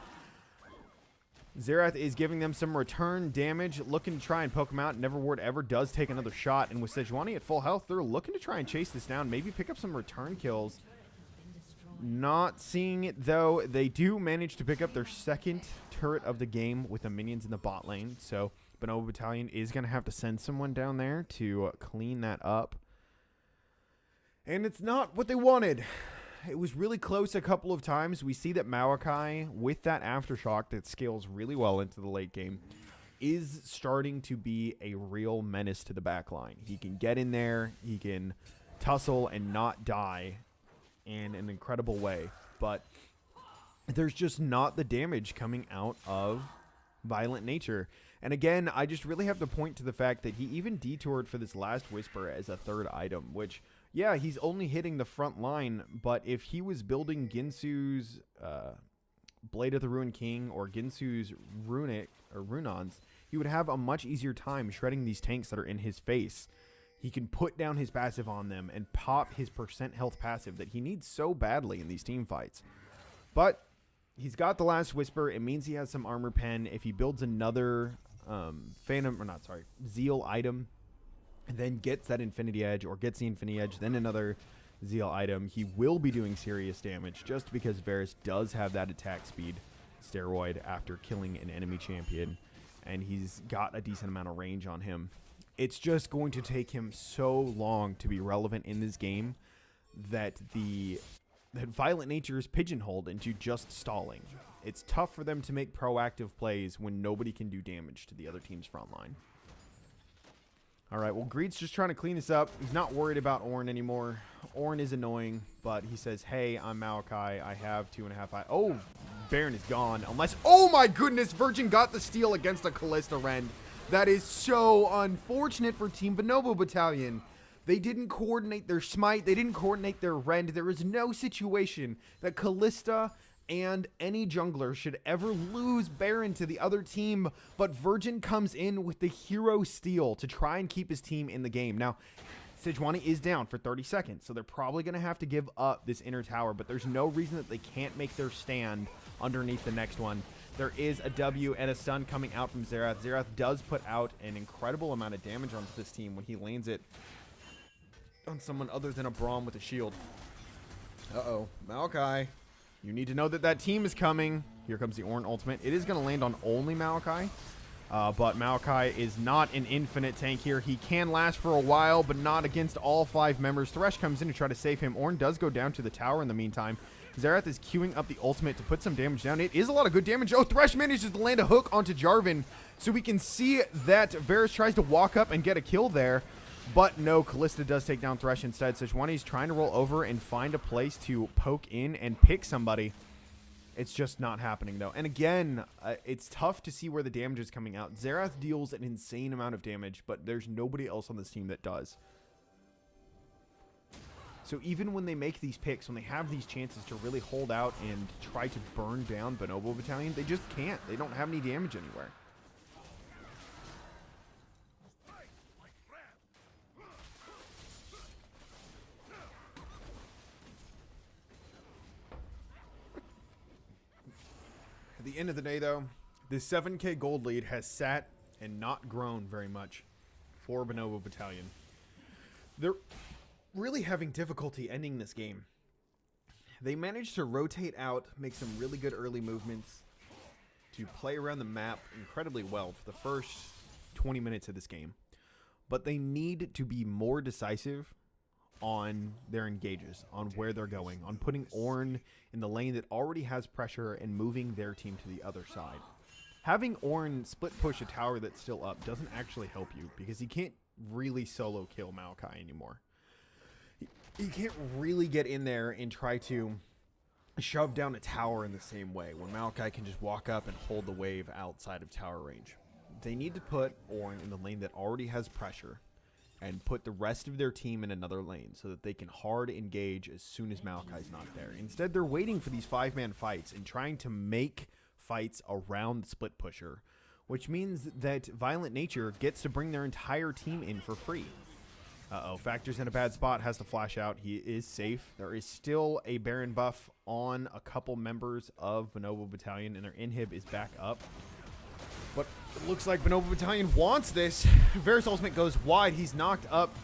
Xerath is giving them some return damage, looking to try and poke them out. Neverward ever does take another shot, and with Sejuani at full health, they're looking to try and chase this down, maybe pick up some return kills. Not seeing it, though. They do manage to pick up their second turret of the game with the minions in the bot lane, so Bonobo Battalion is going to have to send someone down there to clean that up. And it's not what they wanted. It was really close a couple of times. We see that Malachi, with that Aftershock that scales really well into the late game, is starting to be a real menace to the back line. He can get in there, he can tussle and not die in an incredible way. But there's just not the damage coming out of Violent Nature. And again, I just really have to point to the fact that he even detoured for this last Whisper as a third item, which, yeah, he's only hitting the front line, but if he was building Ginsu's Blade of the Ruined King or Ginsu's Runic or Runons, he would have a much easier time shredding these tanks that are in his face. He can put down his passive on them and pop his % health passive that he needs so badly in these team fights. But he's got the last Whisper. It means he has some armor pen. If he builds another Zeal item, and then gets that Infinity Edge, or gets the Infinity Edge, then another Zeal item, he will be doing serious damage just because Varus does have that attack speed steroid after killing an enemy champion, and he's got a decent amount of range on him. It's just going to take him so long to be relevant in this game that Violent Nature is pigeonholed into just stalling. It's tough for them to make proactive plays when nobody can do damage to the other team's front line. All right, well, Greed's just trying to clean this up. He's not worried about Ornn anymore. Ornn is annoying, but he says, hey, I'm Maokai. I have 2.5. Oh, Baron is gone. Unless, oh my goodness, Virgin got the steal against a Callista Rend. That is so unfortunate for Team Bonobo Battalion. They didn't coordinate their smite. They didn't coordinate their rend. There is no situation that Callista and any jungler should ever lose Baron to the other team, but Virgin comes in with the hero steal to try and keep his team in the game. Now, Sejuani is down for 30 seconds, so they're probably going to have to give up this inner tower, but there's no reason that they can't make their stand underneath the next one. There is a W and a stun coming out from Xerath. Xerath does put out an incredible amount of damage onto this team when he lands it on someone other than a Braum with a shield. Uh-oh. Maokai, you need to know that that team is coming. Here comes the Ornn ultimate. It is going to land on only Maokai, but Maokai is not an infinite tank here. He can last for a while, but not against all 5 members. Thresh comes in to try to save him. Ornn does go down to the tower in the meantime. Xerath is queuing up the ultimate to put some damage down. It is a lot of good damage. Oh, Thresh manages to land a hook onto Jarvan, so we can see that Varus tries to walk up and get a kill there. But no, Callista does take down Thresh instead. Sejuani's trying to roll over and find a place to poke in and pick somebody. It's just not happening, though. And again, it's tough to see where the damage is coming out. Xerath deals an insane amount of damage, but there's nobody else on this team that does. So even when they make these picks, when they have these chances to really hold out and try to burn down Bonobo Battalion, they just can't. They don't have any damage anywhere. At the end of the day, though, this 7K gold lead has sat and not grown very much for Bonobo Battalion. They're really having difficulty ending this game. They managed to rotate out, make some really good early movements, to play around the map incredibly well for the first 20 minutes of this game. But they need to be more decisive on their engages, on where they're going, on putting Ornn in the lane that already has pressure and moving their team to the other side. Having Ornn split push a tower that's still up doesn't actually help you, because he can't really solo kill Maokai anymore. He can't really get in there and try to shove down a tower in the same way when Maokai can just walk up and hold the wave outside of tower range. They need to put Ornn in the lane that already has pressure and put the rest of their team in another lane so that they can hard engage as soon as Maokai's not there. Instead, they're waiting for these 5-man fights and trying to make fights around the split pusher, which means that Violent Nature gets to bring their entire team in for free. Uh-oh, Factor's in a bad spot, has to flash out. He is safe. There is still a Baron buff on a couple members of Bonobo Battalion, and their inhib is back up. But it looks like Bonobo Battalion wants this. Varus ultimate goes wide. He's knocked up,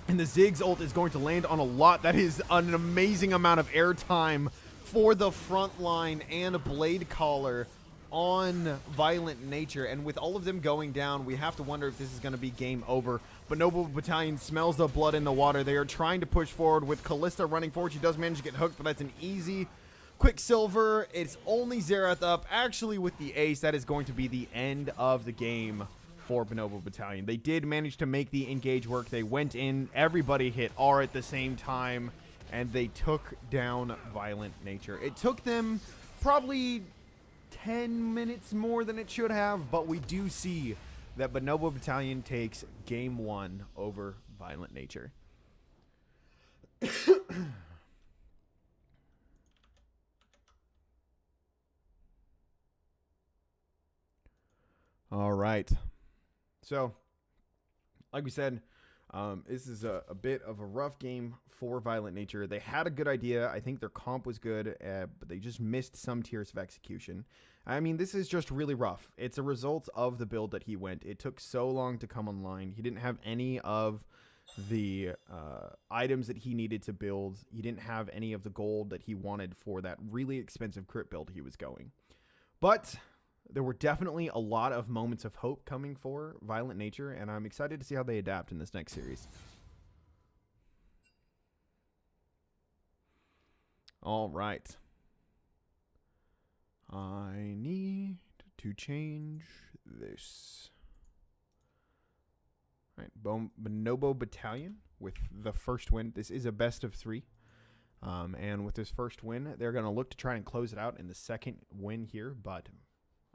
and the Ziggs ult is going to land on a lot. That is an amazing amount of airtime for the front line and a Blade Caller on Violent Nature. And with all of them going down, we have to wonder if this is going to be game over. Bonobo Battalion smells the blood in the water. They are trying to push forward with Callista running forward. She does manage to get hooked, but that's an easy Quicksilver. It's only Xerath up. Actually, with the ace, that is going to be the end of the game for Bonobo Battalion. They did manage to make the engage work. They went in. Everybody hit R at the same time, and they took down Violent Nature. It took them Probably 10 minutes more than it should have, but we do see that Bonobo Battalion takes game 1 over Violent Nature. All right. So, like we said, this is a bit of a rough game for Violent Nature. They had a good idea. I think their comp was good, but they just missed some tiers of execution. I mean, this is just really rough. It's a result of the build that he went. It took so long to come online. He didn't have any of the items that he needed to build. He didn't have any of the gold that he wanted for that really expensive crit build he was going. But there were definitely a lot of moments of hope coming for Violent Nature, and I'm excited to see how they adapt in this next series. All right. I need to change this. All right, Bonobo Battalion with the first win. This is a best of 3. And with this first win, they're going to look to try and close it out in the second win here, but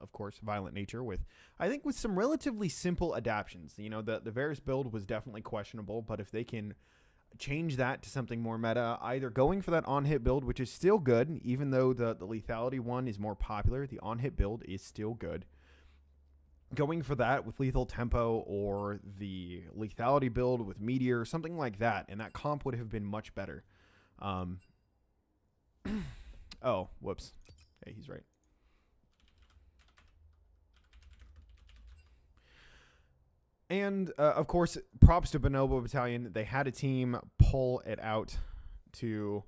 of course, Violent Nature with some relatively simple adaptions. You know, the Varus build was definitely questionable, but if they can change that to something more meta, either going for that on-hit build, which is still good, even though the lethality one is more popular, the on-hit build is still good. Going for that with lethal tempo or the lethality build with meteor, something like that, and that comp would have been much better. Oh, whoops. Hey, he's right. And, of course, props to Bonobo Battalion. They had a team pull it out to...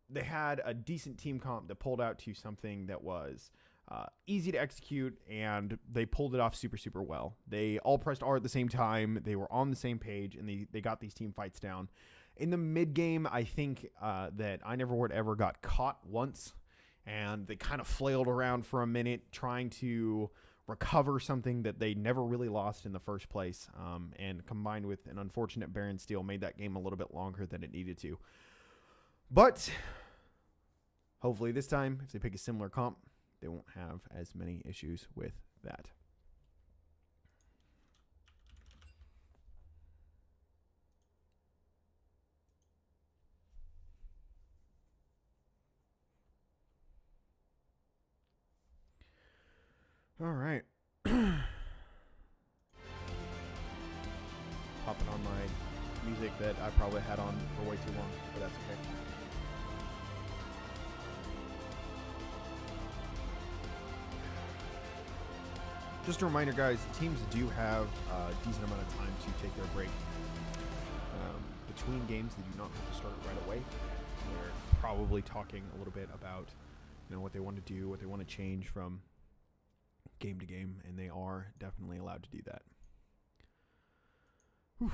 they had a decent team comp that pulled out to something that was easy to execute, and they pulled it off super, super well. They all pressed R at the same time. They were on the same page, and they got these team fights down. In the mid-game, I think that I Never Would Ever got caught once, and they kind of flailed around for a minute trying to recover something that they never really lost in the first place, and combined with an unfortunate Baron steal made that game a little bit longer than it needed to. But hopefully this time, if they pick a similar comp, they won't have as many issues with that. All right. Popping on my music that I probably had on for way too long, but that's okay. Just a reminder, guys, teams do have a decent amount of time to take their break. Between games, they do not have to start right away. They're probably talking a little bit about, you know, what they want to do, what they want to change from game to game, and they are definitely allowed to do that. Whew.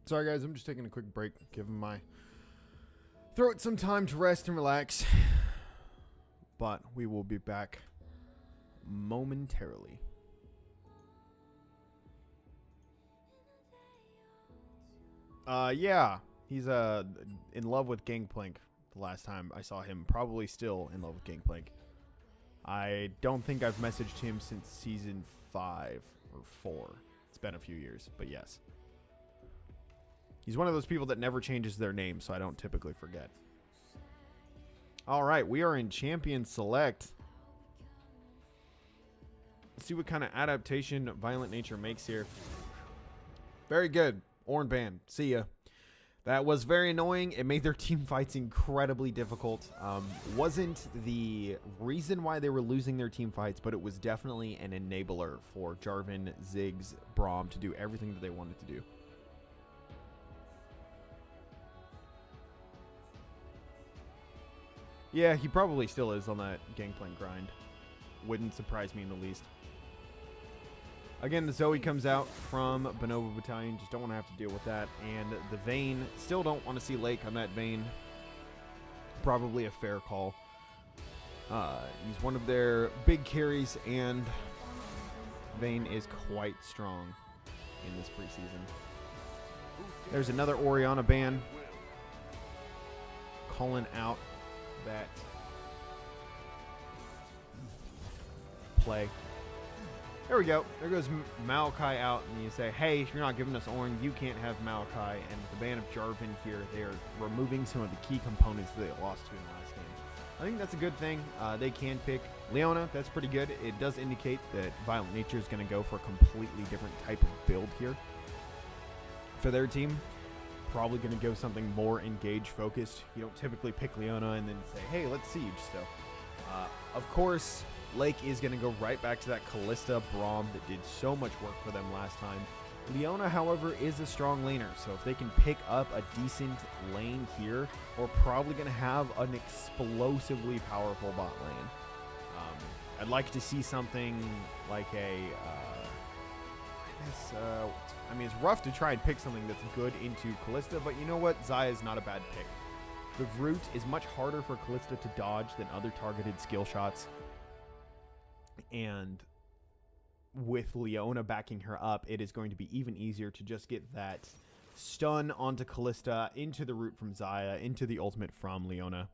Sorry, guys, I'm just taking a quick break, giving my throat some time to rest and relax. But we will be back momentarily. Yeah, he's in love with Gangplank. The last time I saw him, probably still in love with Gangplank. I don't think I've messaged him since season 5 or 4. It's been a few years, but yes. He's one of those people that never changes their name, so I don't typically forget. All right, we are in Champion Select. Let's see what kind of adaptation Violent Nature makes here. Very good. Orange Band. See ya. That was very annoying. It made their team fights incredibly difficult. Wasn't the reason why they were losing their team fights, but it was definitely an enabler for Jarvan, Ziggs, Braum to do everything that they wanted to do. Yeah, he probably still is on that Gangplank grind. Wouldn't surprise me in the least. Again, the Zoe comes out from Bonobo Battalion. Just don't want to have to deal with that. And the Vayne, still don't want to see Lake on that Vayne. Probably a fair call. He's one of their big carries, and Vayne is quite strong in this preseason. There's another Oriana ban. Calling out that play. There we go. There goes Maokai out, and you say, hey, if you're not giving us Ornn, you can't have Maokai. And with the ban of Jarvan here, they are removing some of the key components that they lost to in the last game. I think that's a good thing. They can pick Leona. That's pretty good. It does indicate that Violent Nature is going to go for a completely different type of build here for their team. Probably going to go something more engage focused. You don't typically pick Leona and then say, hey, let's siege. So, of course, Lake is going to go right back to that Kalista Braum that did so much work for them last time. Leona, however, is a strong laner, so if they can pick up a decent lane here, we're probably going to have an explosively powerful bot lane. I'd like to see something like a... I mean, it's rough to try and pick something that's good into Kalista, but you know what? Xayah is not a bad pick. The root is much harder for Kalista to dodge than other targeted skill shots. And with Leona backing her up, it is going to be even easier to just get that stun onto Kalista, into the root from Xayah, into the ultimate from Leona.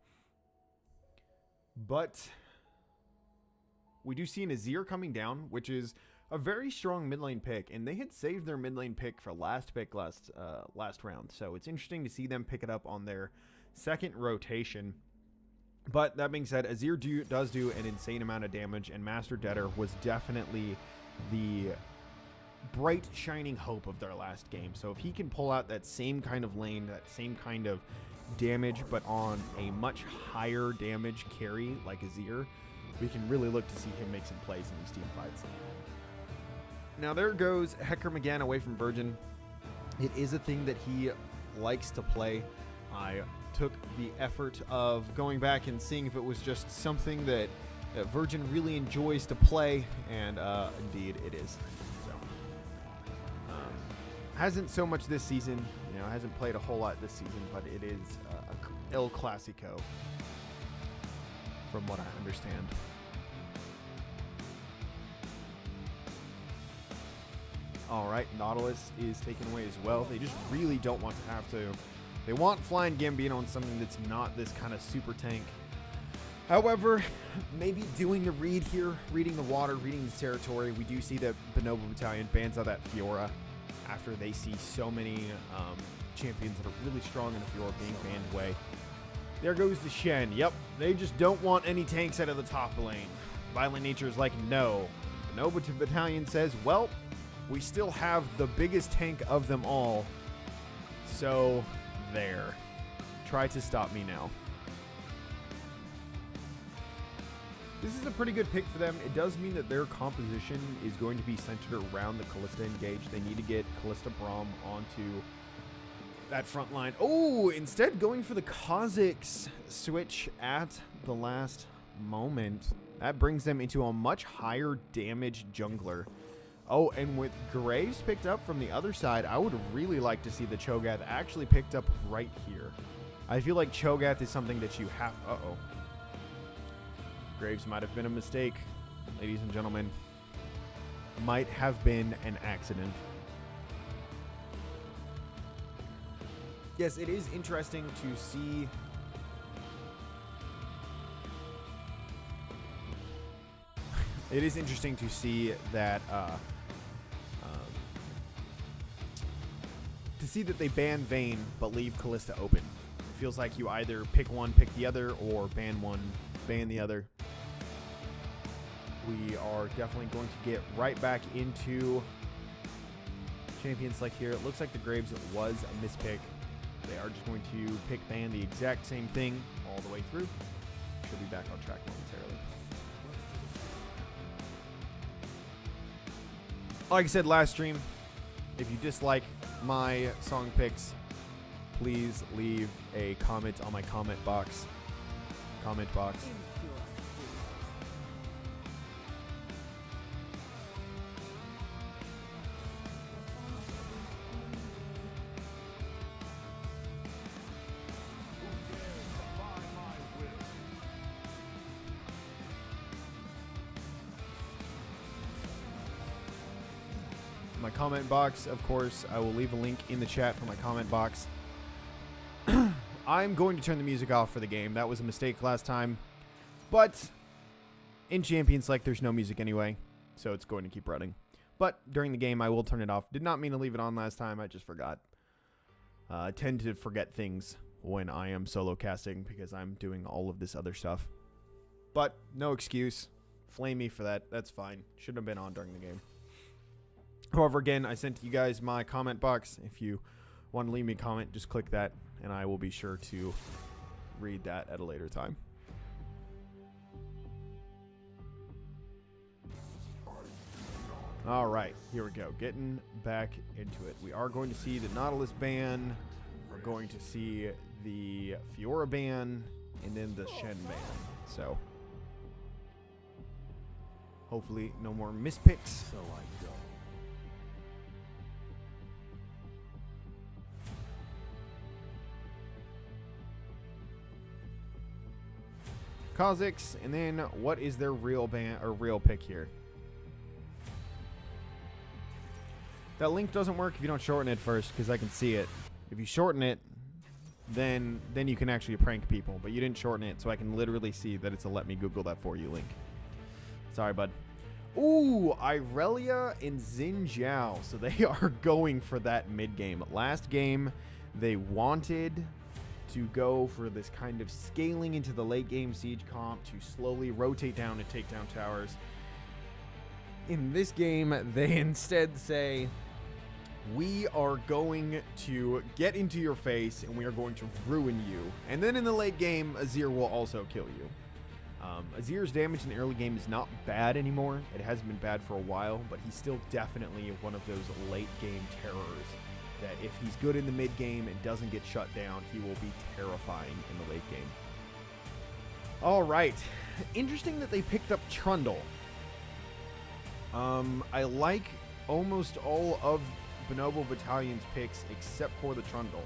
But we do see an Azir coming down, which is a very strong mid lane pick, and they had saved their mid lane pick for last round. So it's interesting to see them pick it up on their second rotation. But that being said, Azir does do an insane amount of damage, and Master Debtor was definitely the bright shining hope of their last game. So if he can pull out that same kind of lane, that same kind of damage, but on a much higher damage carry like Azir, we can really look to see him make some plays in these team fights. Now there goes Hector McGann away from Virgin. It is a thing that he likes to play. I took the effort of going back and seeing if it was just something that Virgin really enjoys to play, and indeed it is. So, hasn't so much this season, hasn't played a whole lot this season, but it is El Clasico, from what I understand. All right, Nautilus is taken away as well. They just really don't want to have to. They want Flying Gambino on something that's not this kind of super tank. However, maybe doing the read here, reading the water, reading the territory, we do see that Bonobo Battalion bans out that Fiora after they see so many champions that are really strong in the Fiora being banned away. There goes the Shen. Yep, they just don't want any tanks out of the top lane. Violent Nature is like, no. Bonobo Battalion says, well, we still have the biggest tank of them all. So, there. Try to stop me now. This is a pretty good pick for them. It does mean that their composition is going to be centered around the Kalista engage. They need to get Kalista Braum onto that front line. Oh, instead going for the Kha'Zix switch at the last moment. That brings them into a much higher damage jungler. Oh, and with Graves picked up from the other side, I would really like to see the Cho'Gath actually picked up right here. I feel like Cho'Gath is something that you have... Uh-oh. Graves might have been a mistake, ladies and gentlemen. Might have been an accident. Yes, it is interesting to see... It is interesting to see that they ban Vayne but leave Kalista open. It feels like you either pick one, pick the other, or ban one, ban the other. We are definitely going to get right back into champion select here. It looks like the Graves was a mispick. They are just going to pick ban the exact same thing all the way through. She'll be back on track momentarily. Like I said last stream, if you dislike my song picks, please leave a comment on my comment box. comment box. My comment box, of course, I will leave a link in the chat for my comment box. I'm going to turn the music off for the game. That was a mistake last time. But in Champions Select, there's no music anyway, so it's going to keep running. But during the game, I will turn it off. Did not mean to leave it on last time. I just forgot. I tend to forget things when I am solo casting because I'm doing all of this other stuff. But no excuse. Flame me for that. That's fine. Shouldn't have been on during the game. However, again, I sent you guys my comment box. If you want to leave me a comment, just click that, and I will be sure to read that at a later time. All right, here we go. Getting back into it. We are going to see the Nautilus ban. We're going to see the Fiora ban, and then the Shen ban. So, hopefully, no more mispicks. So I go. Kha'Zix, and then what is their real ban or real pick here? That link doesn't work if you don't shorten it first, because I can see it. If you shorten it, then you can actually prank people, but you didn't shorten it, so I can literally see that it's a let me Google that for you link. Sorry, bud. Ooh, Irelia and Xin Zhao. So they are going for that mid game. Last game, they wanted to go for this kind of scaling into the late game siege comp to slowly rotate down and take down towers. In this game, they instead say, we are going to get into your face and we are going to ruin you. And then in the late game, Azir will also kill you. Azir's damage in the early game is not bad anymore. It hasn't been bad for a while, but he's still definitely one of those late game terrors that if he's good in the mid game and doesn't get shut down, he will be terrifying in the late game. All right. Interesting that they picked up Trundle. I like almost all of Bonobo Battalion's picks except for the Trundle.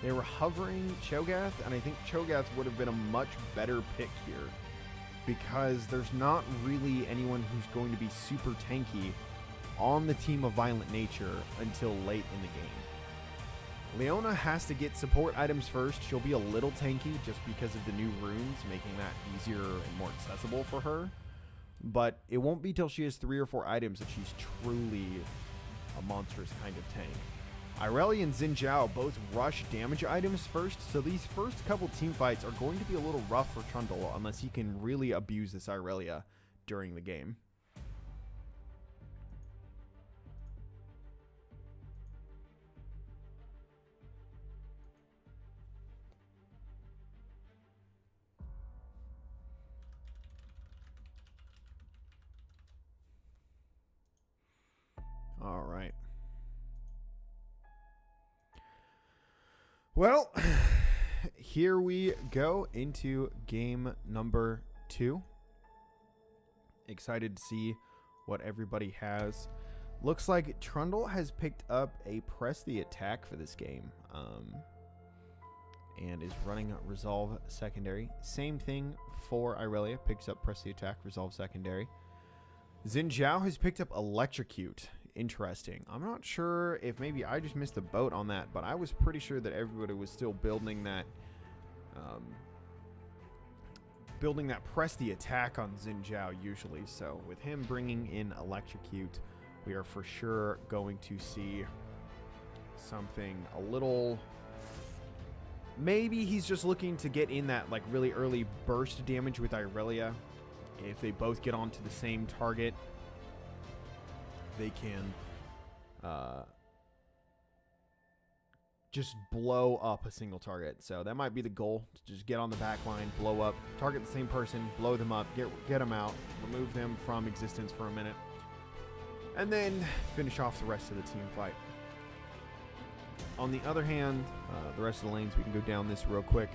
They were hovering Cho'Gath, and I think Cho'Gath would have been a much better pick here because there's not really anyone who's going to be super tanky on the team of Violent Nature until late in the game. Leona has to get support items first. She'll be a little tanky just because of the new runes, making that easier and more accessible for her. But it won't be till she has 3 or 4 items that she's truly a monstrous kind of tank. Irelia and Xin Zhao both rush damage items first, so these first couple team fights are going to be a little rough for Trundle unless he can really abuse this Irelia during the game. All right. Well, here we go into game number 2. Excited to see what everybody has. Looks like Trundle has picked up a press the attack for this game. And is running Resolve Secondary. Same thing for Irelia. Picks up press the attack, Resolve Secondary. Xin Zhao has picked up Electrocute. Interesting. I'm not sure if maybe I just missed the boat on that, but I was pretty sure that everybody was still building that press the attack on Xin Zhao usually. So with him bringing in Electrocute, we are for sure going to see something a little... Maybe he's just looking to get in that like really early burst damage with Irelia. If they both get onto the same target, they can just blow up a single target. So that might be the goal, to just get on the back line, blow up, target the same person, blow them up, get them out, remove them from existence for a minute, and then finish off the rest of the team fight. On the other hand, the rest of the lanes, we can go down this real quick.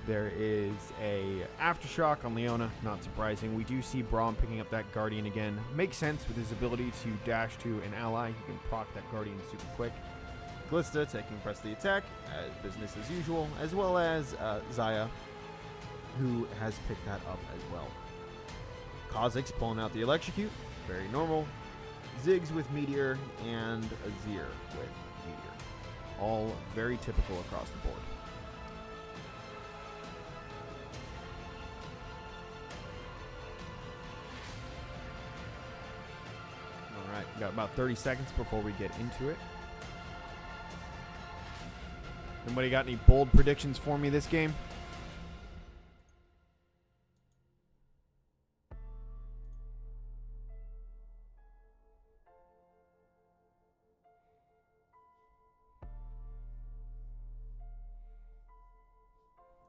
There is a Aftershock on Leona, not surprising. We do see Braum picking up that Guardian again. Makes sense with his ability to dash to an ally. He can proc that Guardian super quick. Glista taking press the attack, as business as usual, as well as Xayah, who has picked that up as well. Kha'Zix pulling out the Electrocute, very normal. Ziggs with Meteor, and Azir with Meteor. All very typical across the board. Alright, we got about 30 seconds before we get into it. Anybody got any bold predictions for me this game?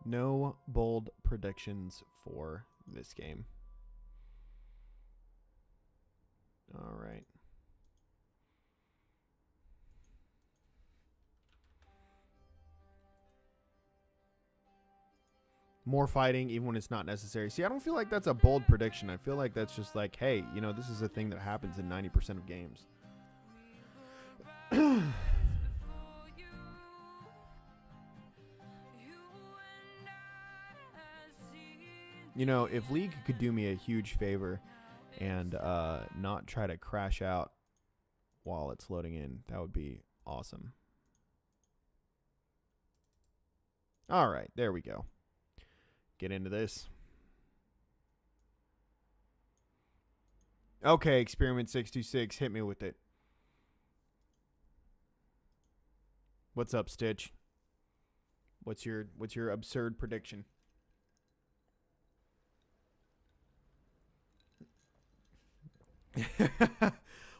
No bold predictions for this game. All right. More fighting, even when it's not necessary. See, I don't feel like that's a bold prediction. I feel like that's just like, hey, you know, this is a thing that happens in 90% of games. You know, if League could do me a huge favor and not try to crash out while it's loading in, that would be awesome. All right, there we go. Get into this. Okay, Experiment 626, hit me with it. What's up, Stitch? What's your absurd prediction?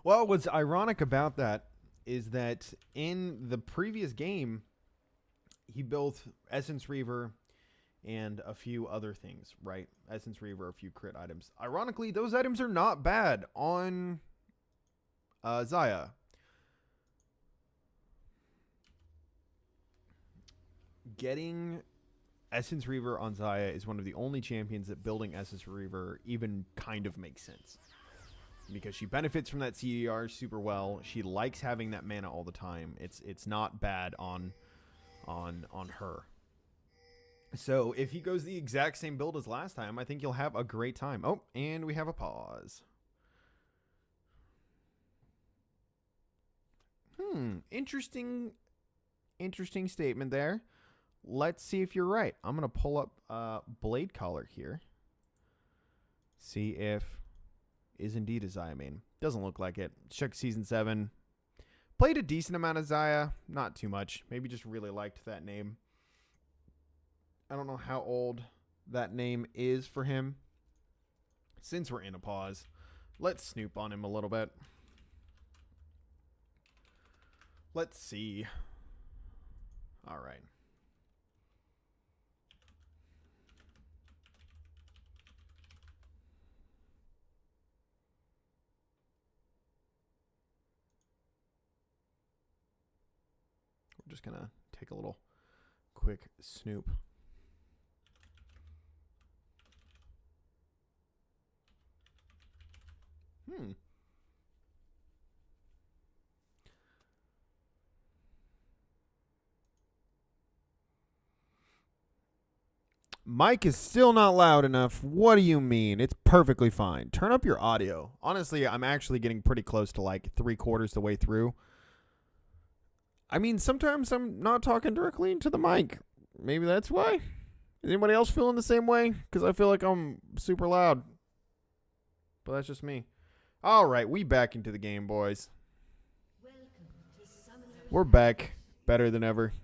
Well, what's ironic about that is that in the previous game, he built Essence Reaver and a few other things, right? Essence Reaver, a few crit items. Ironically, those items are not bad on Xayah. Getting Essence Reaver on Xayah is one of the only champions that building Essence Reaver even kind of makes sense. Because she benefits from that CDR super well. She likes having that mana all the time. It's not bad on her. So if he goes the exact same build as last time, I think you'll have a great time. Oh, and we have a pause. Interesting statement there. Let's see if you're right. I'm going to pull up Blade Collar here. See if is indeed a Xayah main. Doesn't look like it. Check Season 7. Played a decent amount of Xayah. Not too much. Maybe just really liked that name. I don't know how old that name is for him. Since we're in a pause, let's snoop on him a little bit. Let's see. All right. We're just going to take a little quick snoop. Mic is still not loud enough. What do you mean? It's perfectly fine. Turn up your audio. Honestly, I'm actually getting pretty close to like 3/4 the way through. I mean, sometimes I'm not talking directly into the mic. Maybe that's why. Is anybody else feeling the same way? Because I feel like I'm super loud. But that's just me. All right, we back into the game, boys. We're back. Better than ever.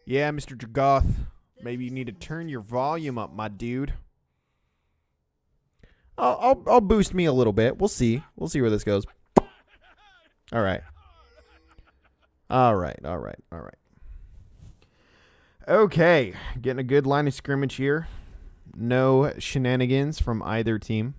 Yeah, Mr. Dragoth. Maybe you need to turn your volume up, my dude. I'll boost me a little bit. We'll see. We'll see where this goes. All right. All right. All right. All right. Okay. Getting a good line of scrimmage here. No shenanigans from either team.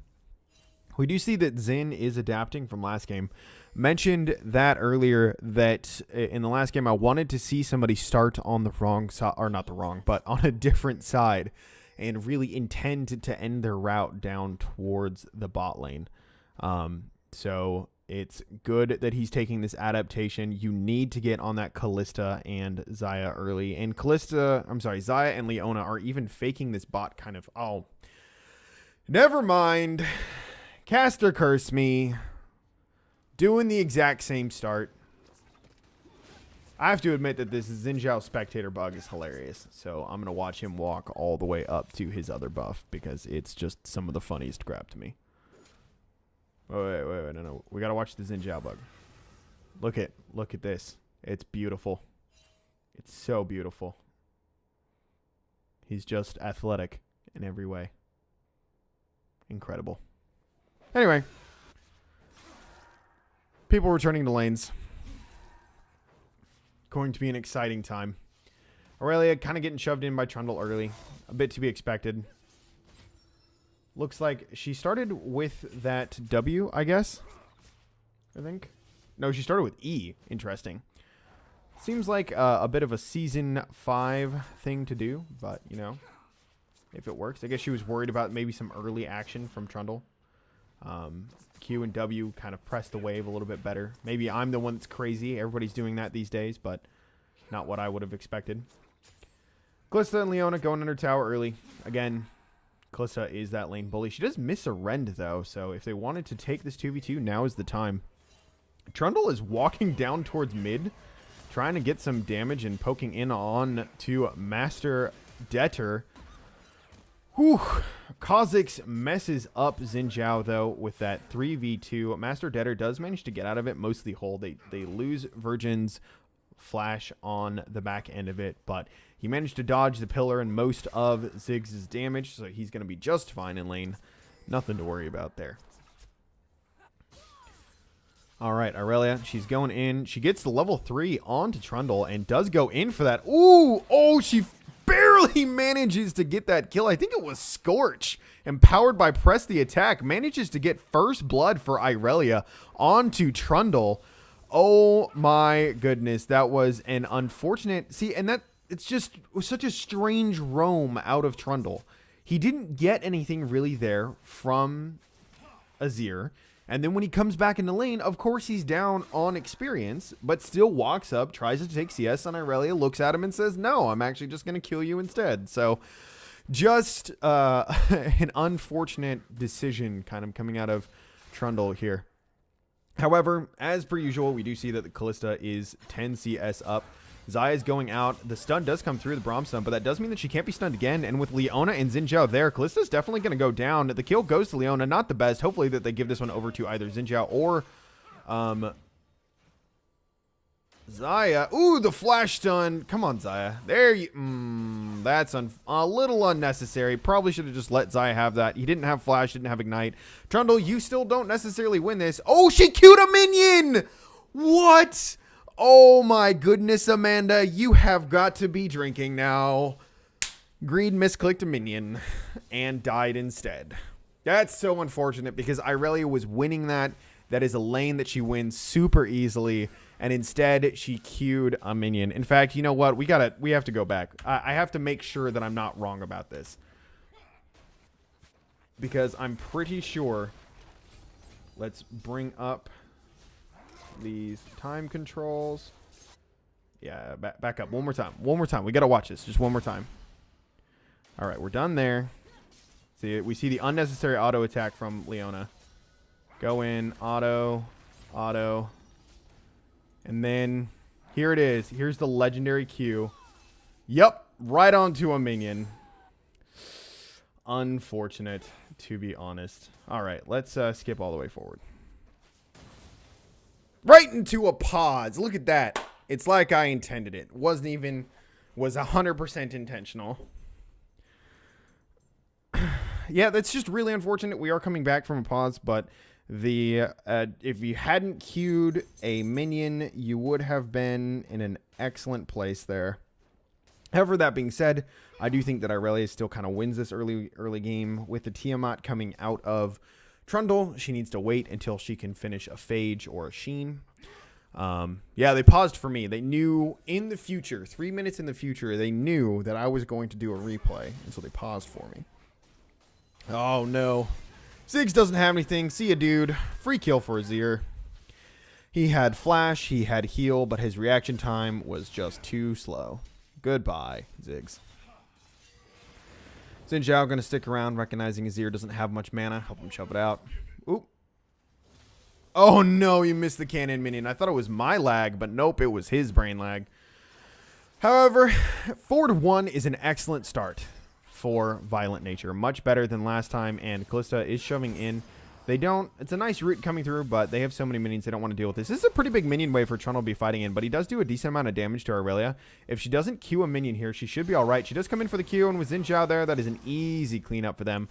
We do see that Xin is adapting from last game. Mentioned that earlier, that in the last game I wanted to see somebody start on the wrong side, or not the wrong, but on a different side, and really intend to end their route down towards the bot lane. So it's good that he's taking this adaptation. You need to get on that Kalista and Xayah early. And Xayah and Leona are even faking this bot kind of, oh, never mind. Caster curse me. Doing the exact same start. I have to admit that this Xin Zhao spectator bug is hilarious. So I'm going to watch him walk all the way up to his other buff because it's just some of the funniest crap to me. Wait, no. We got to watch the Xin Zhao bug. Look at this. It's beautiful. It's so beautiful. He's just athletic in every way. Incredible. Anyway. People returning to lanes. Going to be an exciting time. Aurelia kind of getting shoved in by Trundle early. A bit to be expected. Looks like she started with that W, I guess. I think. No, she started with E. Interesting. Seems like a bit of a Season 5 thing to do. But, you know, if it works. I guess she was worried about maybe some early action from Trundle. Q and W kind of press the wave a little bit better. Maybe I'm the one that's crazy. Everybody's doing that these days, but not what I would have expected. Kalista and Leona going under tower early. Again, Kalista is that lane bully. She does miss a rend, though, so if they wanted to take this 2v2, now is the time. Trundle is walking down towards mid, trying to get some damage and poking in on to Master Debtor. Whew. Kha'Zix messes up Xin Zhao, though, with that 3v2. Master Debtor does manage to get out of it, mostly whole. They lose Virgin's flash on the back end of it, but he managed to dodge the pillar and most of Ziggs' damage, so he's going to be just fine in lane. Nothing to worry about there. All right, Aurelia, she's going in. She gets the level 3 onto Trundle and does go in for that. Ooh, oh, she barely manages to get that kill. I think it was Scorch, empowered by Press the Attack, manages to get first blood for Aurelia onto Trundle. Oh my goodness, that was an unfortunate... See, and that it was such a strange roam out of Trundle. He didn't get anything really there from Azir. And then when he comes back in the lane, of course he's down on experience, but still walks up, tries to take CS on Aurelia, looks at him and says, no, I'm actually just going to kill you instead. So just an unfortunate decision kind of coming out of Trundle here. However, as per usual, we do see that the Kalista is 10 CS up. Xayah is going out. The stun does come through, the Braum stun, but that does mean that she can't be stunned again. And with Leona and Xin Zhao there, Kalista's definitely going to go down. The kill goes to Leona. Not the best. Hopefully that they give this one over to either Xin Zhao or Xayah. Ooh, the flash stun. Come on, Xayah. There you... that's a little unnecessary. Probably should have just let Xayah have that. He didn't have flash, didn't have ignite. Trundle, you still don't necessarily win this. Oh, she queued a minion! What? Oh my goodness, Amanda, you have got to be drinking now. Greed misclicked a minion and died instead. That's so unfortunate because Aurelia was winning that. That is a lane that she wins super easily, and instead she queued a minion. In fact, you know what? We have to go back. I have to make sure that I'm not wrong about this, because I'm pretty sure. Let's bring up these time controls. Yeah, back up one more time. We gotta watch this just one more time. All right, we're done there. See, we see the unnecessary auto attack from Leona. Go in, auto, and then here it is. Here's the legendary Q. Yep, right onto a minion. Unfortunate, to be honest. All right, let's skip all the way forward. Right into a pause. Look at that. It's like I intended it. Was 100% intentional. Yeah, that's just really unfortunate. We are coming back from a pause, but if you hadn't queued a minion, you would have been in an excellent place there. However, that being said, I do think that Aurelia still kind of wins this early game with the Tiamat coming out of Trundle, she needs to wait until she can finish a Phage or a Sheen. Yeah, they paused for me. They knew in the future, 3 minutes in the future, they knew that I was going to do a replay, and so they paused for me. Oh, no. Ziggs doesn't have anything. See ya, dude. Free kill for Azir. He had flash, he had heal, but his reaction time was just too slow. Goodbye, Ziggs. Xin Zhao going to stick around, recognizing Azir doesn't have much mana. Help him shove it out. Oop. Oh, no, you missed the cannon minion. I thought it was my lag, but nope, it was his brain lag. However, 4-1 is an excellent start for Violent Nature. Much better than last time, and Kalista is shoving in. They don't... It's a nice route coming through, but they have so many minions they don't want to deal with this. This is a pretty big minion wave for Trundle to be fighting in, but he does do a decent amount of damage to Aurelia. If she doesn't Q a minion here, she should be alright. She does come in for the Q, and with Xin Zhao there, that is an easy cleanup for them.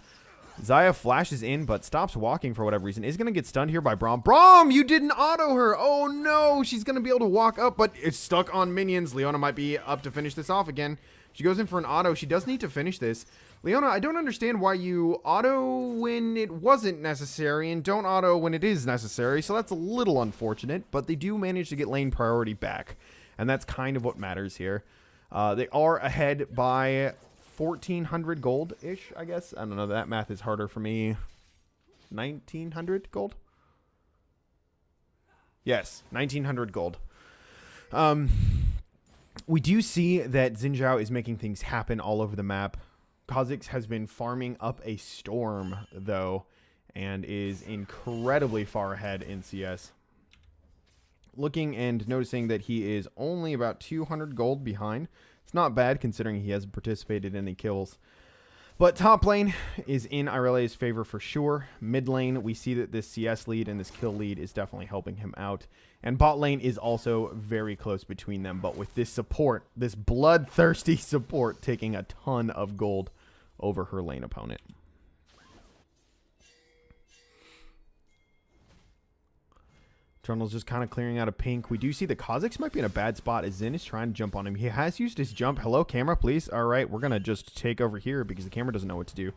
Xayah flashes in, but stops walking for whatever reason. Is going to get stunned here by Braum. Braum, you didn't auto her! Oh no! She's going to be able to walk up, but it's stuck on minions. Leona might be up to finish this off again. She goes in for an auto. She does need to finish this. Leona, I don't understand why you auto when it wasn't necessary and don't auto when it is necessary, so that's a little unfortunate, but they do manage to get lane priority back, and that's kind of what matters here. They are ahead by 1,400 gold-ish, I guess. I don't know, that math is harder for me. 1,900 gold? Yes, 1,900 gold. We do see that Xin Zhao is making things happen all over the map. Kha'Zix has been farming up a storm, though, and is incredibly far ahead in CS. Looking and noticing that he is only about 200 gold behind. It's not bad considering he hasn't participated in any kills. But top lane is in Irelia's favor for sure. Mid lane, we see that this CS lead and this kill lead is definitely helping him out. And bot lane is also very close between them. But with this support, this bloodthirsty support, taking a ton of gold over her lane opponent. Trundle's just kind of clearing out a pink. We do see the Kha'Zix might be in a bad spot as Xin is trying to jump on him. He has used his jump. Hello, camera, please. All right, we're going to just take over here because the camera doesn't know what to do.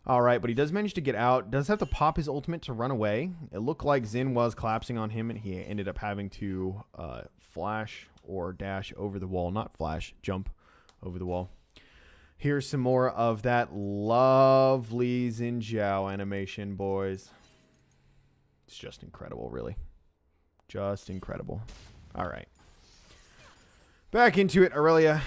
All right, but he does manage to get out. Does have to pop his ultimate to run away. It looked like Xin was collapsing on him, and he ended up having to flash or dash over the wall. Not flash, jump over the wall. Here's some more of that lovely Xin Zhao animation, boys. It's just incredible, really. Just incredible. All right. Back into it. Aurelia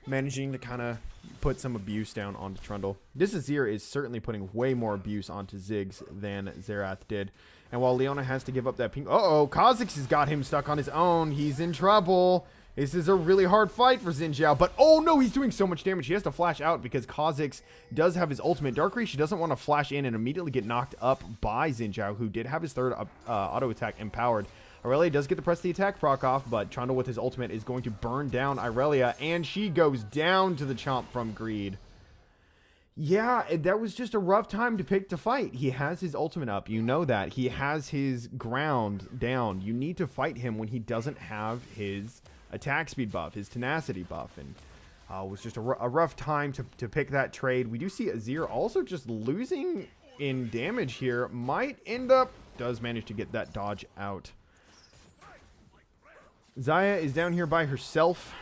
managing to kind of put some abuse down onto Trundle. This Azir is certainly putting way more abuse onto Ziggs than Xerath did. And while Leona has to give up that pink... Uh-oh, Kha'Zix has got him stuck on his own. He's in trouble. This is a really hard fight for Xin Zhao. But, oh no, he's doing so much damage. He has to flash out because Kha'Zix does have his ultimate. Darkrai, she doesn't want to flash in and immediately get knocked up by Xin Zhao, who did have his third auto attack empowered. Aurelia does get to press the attack proc off, but Trundle with his ultimate is going to burn down Aurelia, and she goes down to the chomp from Greed. Yeah, that was just a rough time to pick to fight. He has his ultimate up. You know that. He has his ground down. You need to fight him when he doesn't have his attack speed buff, his tenacity buff, and it was just a rough time to pick that trade. We do see Azir also just losing in damage here. Might end up... Does manage to get that dodge out. Xayah is down here by herself.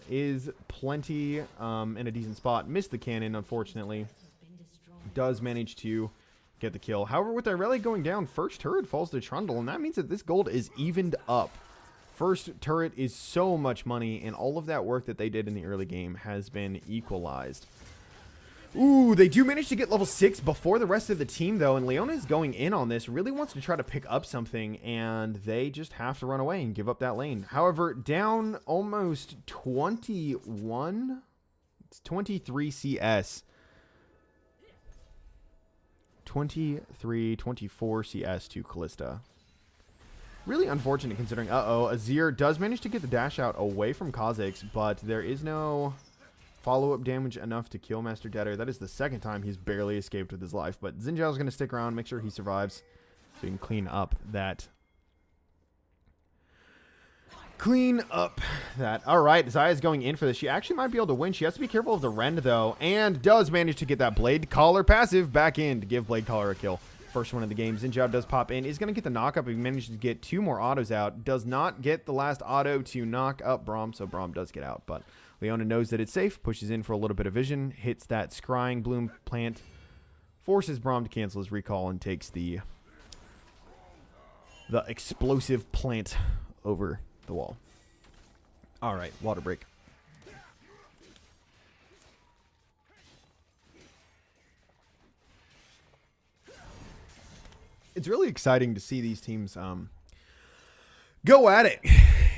Is plenty in a decent spot. Missed the cannon, unfortunately. Does manage to get the kill. However, with Aurelia going down, first turret falls to Trundle, and that means that this gold is evened up. First turret is so much money, and all of that work that they did in the early game has been equalized. Ooh, they do manage to get level 6 before the rest of the team, though, and Leona is going in on this, really wants to try to pick up something, and they just have to run away and give up that lane. However, down almost 21, it's 23 CS. 23, 24 CS to Kalista. Really unfortunate considering, Azir does manage to get the dash out away from Kha'Zix, but there is no... follow-up damage enough to kill Master Deader. That is the second time he's barely escaped with his life. But Xin Zhao's going to stick around, make sure he survives, so he can clean up that. All right, Xayah's going in for this. She actually might be able to win. She has to be careful of the Rend, though, and does manage to get that Blade Caller passive back in to give Blade Caller a kill. First one of the game. Xin Zhao does pop in. Is going to get the knockup. He manages to get 2 more autos out. Does not get the last auto to knock up Braum, so Braum does get out. But Leona knows that it's safe, pushes in for a little bit of vision, hits that scrying bloom plant, forces Braum to cancel his recall, and takes the explosive plant over the wall. All right, water break. It's really exciting to see these teams go at it.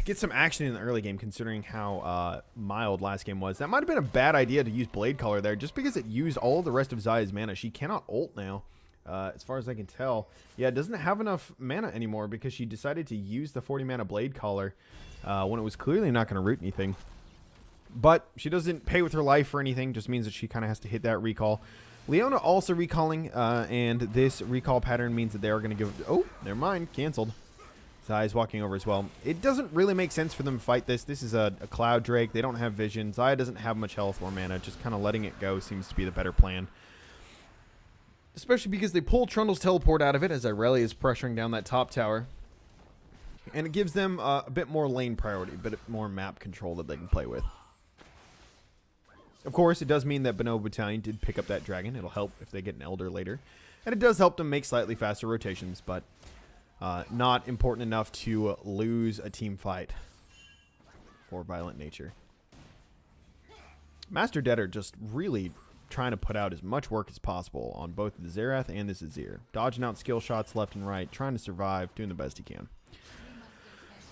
Get some action in the early game, considering how mild last game was. That might have been a bad idea to use Blade Color there, just because it used all the rest of Xayah's mana. She cannot ult now, as far as I can tell. Yeah, it doesn't have enough mana anymore because she decided to use the 40 mana Blade Color when it was clearly not going to root anything. But she doesn't pay with her life or anything, just means that she kind of has to hit that recall. Leona also recalling, and this recall pattern means that they are going to give... Oh, never mind. Canceled. Xayah's walking over as well. It doesn't really make sense for them to fight this. This is a Cloud Drake. They don't have vision. Xayah doesn't have much health or mana. Just kind of letting it go seems to be the better plan. Especially because they pull Trundle's teleport out of it as Irelia is pressuring down that top tower. And it gives them a bit more lane priority, a bit more map control that they can play with. Of course, it does mean that Bonobo Battalion did pick up that dragon. It'll help if they get an Elder later. And it does help them make slightly faster rotations, but not important enough to lose a team fight for Violent Nature. Master Debtor just really trying to put out as much work as possible on both the Xerath and this Azir. Dodging out skill shots left and right, trying to survive, doing the best he can.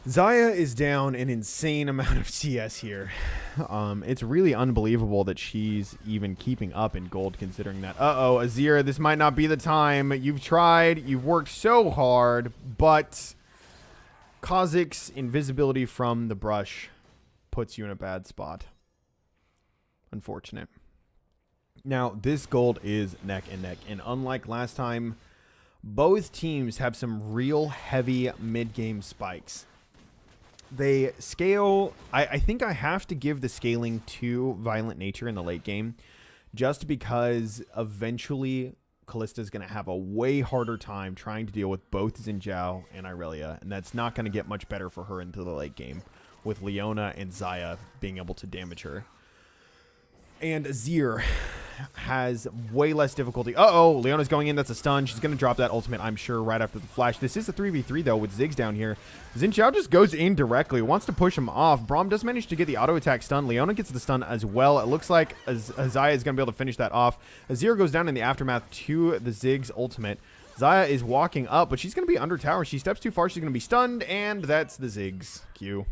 Xayah is down an insane amount of CS here. It's really unbelievable that she's even keeping up in gold considering that. Uh-oh, Azir, this might not be the time. You've tried. You've worked so hard, but Kha'Zix's invisibility from the brush puts you in a bad spot. Unfortunate. Now, this gold is neck and neck, and unlike last time, both teams have some real heavy mid-game spikes. They scale... I think I have to give the scaling to Violent Nature in the late game, just because eventually Kallista's going to have a way harder time trying to deal with both Xin Zhao and Irelia, and that's not going to get much better for her into the late game, with Leona and Xayah being able to damage her. And Azir has way less difficulty. Uh-oh, Leona's going in. That's a stun. She's going to drop that ultimate, I'm sure, right after the flash. This is a 3v3, though, with Ziggs down here. Xin Zhao just goes in directly, wants to push him off. Braum does manage to get the auto-attack stun. Leona gets the stun as well. It looks like Xayah is going to be able to finish that off. Azir goes down in the aftermath to the Ziggs ultimate. Xayah is walking up, but she's going to be under tower. She steps too far. She's going to be stunned, and that's the Ziggs Q.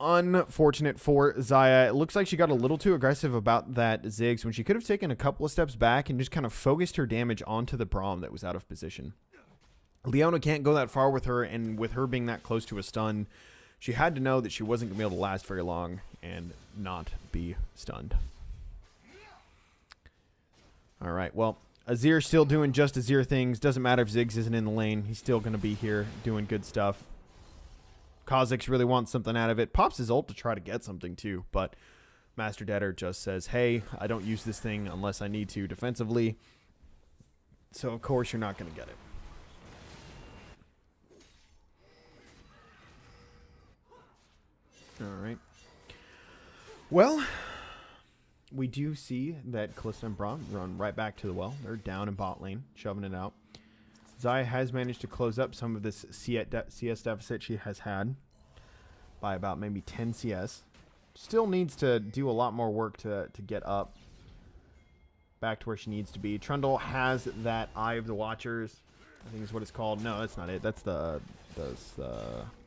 Unfortunate for Xayah. It looks like she got a little too aggressive about that Ziggs when she could have taken a couple of steps back and just kind of focused her damage onto the Braum that was out of position. Leona can't go that far with her, and with her being that close to a stun, she had to know that she wasn't going to be able to last very long and not be stunned. All right, well, Azir still doing just Azir things. Doesn't matter if Ziggs isn't in the lane. He's still going to be here doing good stuff. Kha'Zix really wants something out of it. Pops his ult to try to get something too, but Master Debtor just says, hey, I don't use this thing unless I need to defensively. So, of course, you're not going to get it. All right. Well, we do see that Kalista and Braum run right back to the well. They're down in bot lane, shoving it out. Xayah has managed to close up some of this CS deficit she has had by about maybe 10 CS. Still needs to do a lot more work to get up back to where she needs to be. Trundle has that Eye of the Watchers, I think is what it's called. No, that's not it. That's the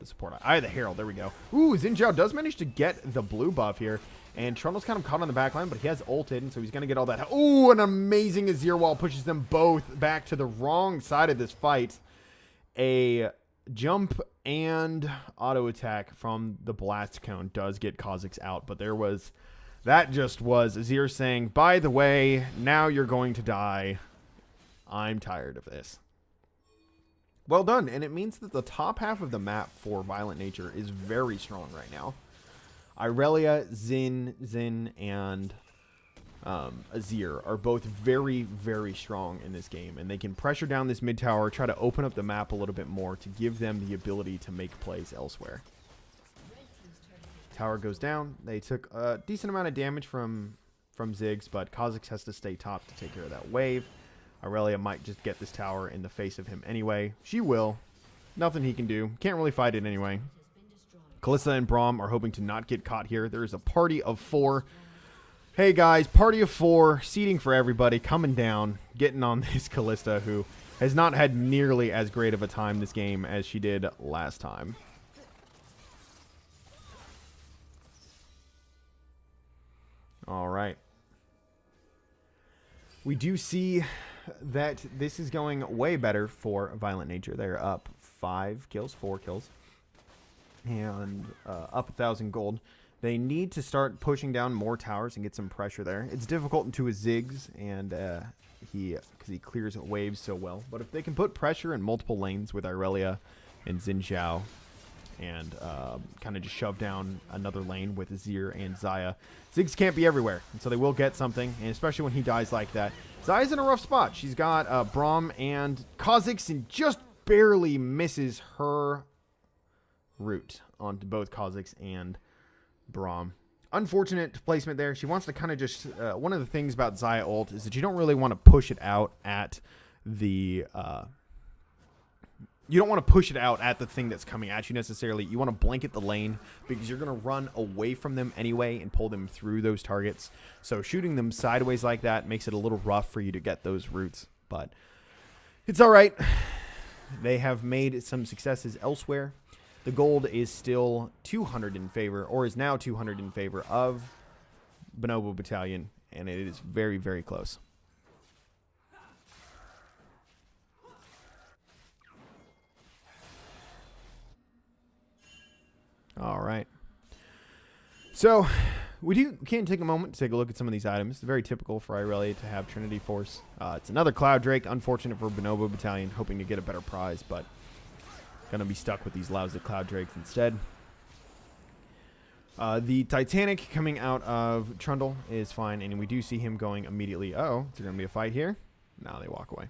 support Eye of the Herald. There we go. Ooh, Xin Zhao does manage to get the blue buff here. And Trundle's kind of caught on the back line, but he has ulted, and so he's going to get all that. Ooh, an amazing Azir wall pushes them both back to the wrong side of this fight. A jump and auto attack from the blast cone does get Kha'Zix out, but that just was Azir saying, by the way, now you're going to die. I'm tired of this. Well done, and it means that the top half of the map for Violent Nature is very strong right now. Irelia, Xin, and Azir are both very, very strong in this game, and they can pressure down this mid tower, try to open up the map a little bit more to give them the ability to make plays elsewhere. Tower goes down. They took a decent amount of damage from Ziggs, but Kha'Zix has to stay top to take care of that wave. Irelia might just get this tower in the face of him anyway. She will. Nothing he can do. Can't really fight it anyway. Kalista and Braum are hoping to not get caught here. There is a party of 4. Hey guys, party of 4, seating for everybody, coming down, getting on this Kalista, who has not had nearly as great of a time this game as she did last time. All right. We do see that this is going way better for Violent Nature. They're up 4 kills, and up 1,000 gold. They need to start pushing down more towers and get some pressure there. It's difficult into his Ziggs, and because he clears waves so well. But if they can put pressure in multiple lanes with Irelia and Xin Zhao, and kind of just shove down another lane with Azir and Xayah, Ziggs can't be everywhere, and so they will get something, and especially when he dies like that. Xayah's in a rough spot. She's got Braum and Kha'Zix, and just barely misses her route onto both Kha'Zix and Braum. Unfortunate placement there. She wants to kind of just one of the things about Xayah ult is that you don't really want to push it out at the you don't want to push it out at the thing that's coming at you necessarily. You want to blanket the lane because you're going to run away from them anyway and pull them through those targets. So shooting them sideways like that makes it a little rough for you to get those routes, but it's all right. They have made some successes elsewhere. The gold is still 200 in favor, or is now 200 in favor of Bonobo Battalion, and it is very, very close. All right. So we can take a moment to take a look at some of these items. It's very typical for Irelia to have Trinity Force. It's another Cloud Drake. Unfortunate for Bonobo Battalion, hoping to get a better prize, but gonna be stuck with these lousy Cloud Drakes instead. The Titanic coming out of Trundle is fine, and we do see him going immediately. Uh-oh, is there gonna be a fight here? No, they walk away.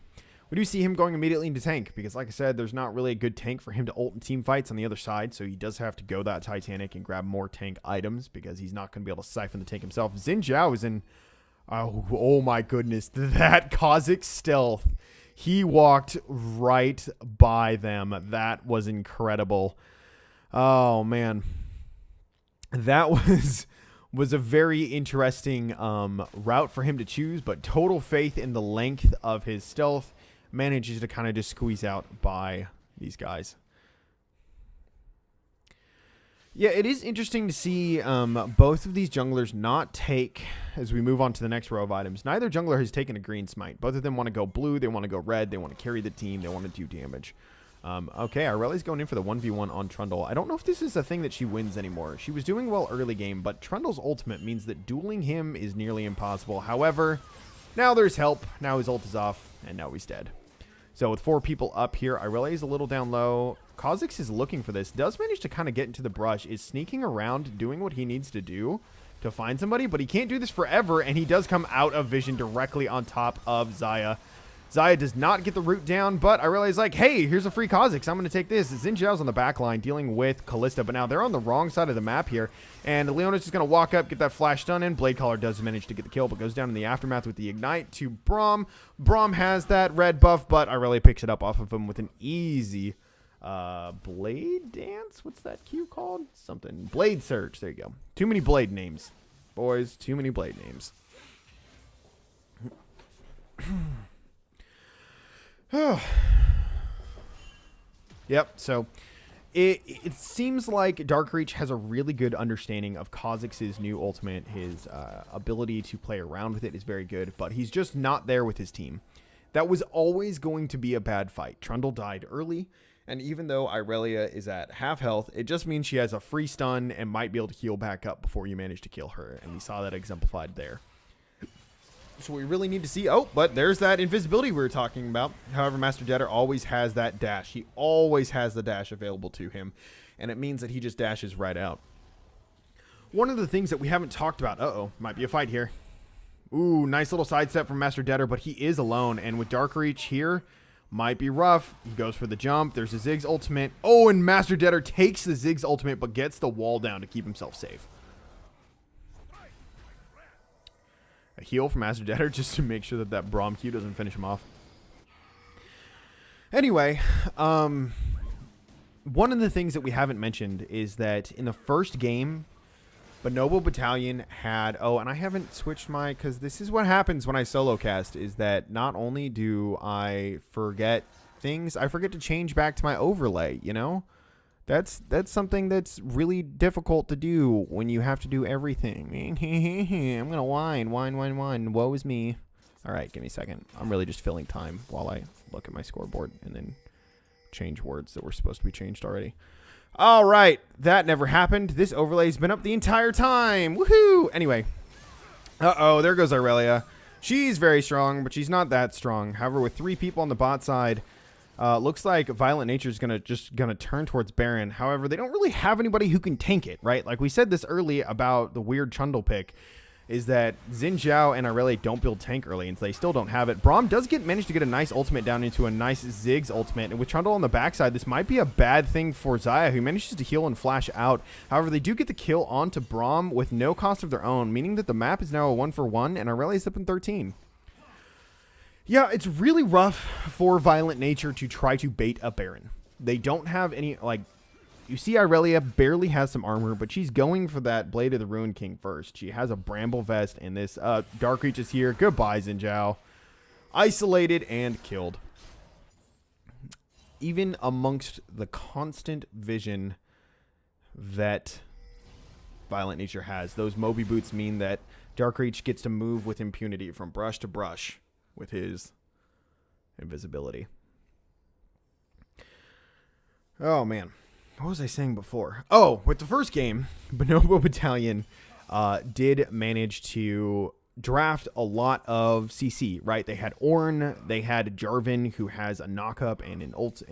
We do see him going immediately into tank, because like I said, there's not really a good tank for him to ult in team fights on the other side, so he does have to go that Titanic and grab more tank items, because he's not going to be able to siphon the tank himself. Xin Zhao is in... Oh my goodness, that Kha'Zix stealth. He walked right by them. That was incredible. Oh, man. That was a very interesting route for him to choose, but total faith in the length of his stealth. Manages to kind of just squeeze out by these guys. Yeah, it is interesting to see both of these junglers not take, as we move on to the next row of items, neither jungler has taken a green smite. Both of them want to go blue, they want to go red, they want to carry the team, they want to do damage. Okay, Irelia's going in for the 1v1 on Trundle. I don't know if this is a thing that she wins anymore. She was doing well early game, but Trundle's ultimate means that dueling him is nearly impossible. However, now there's help. Now his ult is off, and now he's dead. So with 4 people up here, Irelia is a little down low. Kha'Zix is looking for this. Does manage to kind of get into the brush. Is sneaking around, doing what he needs to do to find somebody. But he can't do this forever, and he does come out of vision directly on top of Xayah. Xayah does not get the root down, but Irelia is like, hey, here's a free Kha'Zix. I'm going to take this. Xin Zhao's on the back line dealing with Kalista, but now they're on the wrong side of the map here. And Leona's just going to walk up, get that flash stun in. Bladecaller does manage to get the kill, but goes down in the aftermath with the ignite to Braum. Braum has that red buff, but Irelia picks it up off of him with an easy blade dance. What's that Q called? Something. Blade surge. There you go. Too many blade names. Boys, too many blade names. Yep, so it seems like Darkreach has a really good understanding of Kha'Zix's new ultimate. His ability to play around with it is very good, but he's just not there with his team. That was always going to be a bad fight. Trundle died early, and even though Irelia is at half health, it just means she has a free stun and might be able to heal back up before you manage to kill her, and we saw that exemplified there. So we really need to see... Oh, but there's that invisibility we were talking about. However, Master Jetter always has that dash. He always has the dash available to him. And it means that he just dashes right out. One of the things that we haven't talked about... Uh-oh, might be a fight here. Ooh, nice little sidestep from Master Deader, but he is alone. And with Dark Reach here, might be rough. He goes for the jump. There's a Ziggs ultimate. Oh, and Master Deader takes the Ziggs ultimate, but gets the wall down to keep himself safe. A heal from Master Deader just to make sure that that Braum Q doesn't finish him off. Anyway, one of the things that we haven't mentioned is that in the first game, Bonobo Battalion had... Oh, and I haven't switched my... Because this is what happens when I solo cast, is that not only do I forget things, I forget to change back to my overlay, you know? That's something that's really difficult to do when you have to do everything. I'm going to whine. Woe is me. All right, give me a second. I'm really just filling time while I look at my scoreboard and then change words that were supposed to be changed already. All right, that never happened. This overlay's been up the entire time. Woohoo! Anyway. Uh-oh, there goes Aurelia. She's very strong, but she's not that strong. However, with 3 people on the bot side... looks like Violent Nature is gonna turn towards Baron. However, they don't really have anybody who can tank it, right? Like we said this early about the weird Trundle pick, is that Xin Zhao and Aurelia don't build tank early, and so they still don't have it. Braum does manage to get a nice ultimate down into a nice Ziggs ultimate, and with Trundle on the backside, this might be a bad thing for Xayah, who manages to heal and flash out. However, they do get the kill onto Braum with no cost of their own, meaning that the map is now a 1-for-1, and Aurelia's up in 13. Yeah, it's really rough for Violent Nature to try to bait a Baron. They don't have any, like, you see Aurelia barely has some armor, but she's going for that Blade of the Ruined King first. She has a Bramble Vest, and this Dark Reach is here. Goodbye, Xin Zhao. Isolated and killed. Even amongst the constant vision that Violent Nature has, those Moby Boots mean that Dark Reach gets to move with impunity from brush to brush with his invisibility. Oh, man. What was I saying before? Oh, with the first game, Bonobo Battalion did manage to draft a lot of CC, right? They had Ornn, they had Jarvan, who has a knock-up and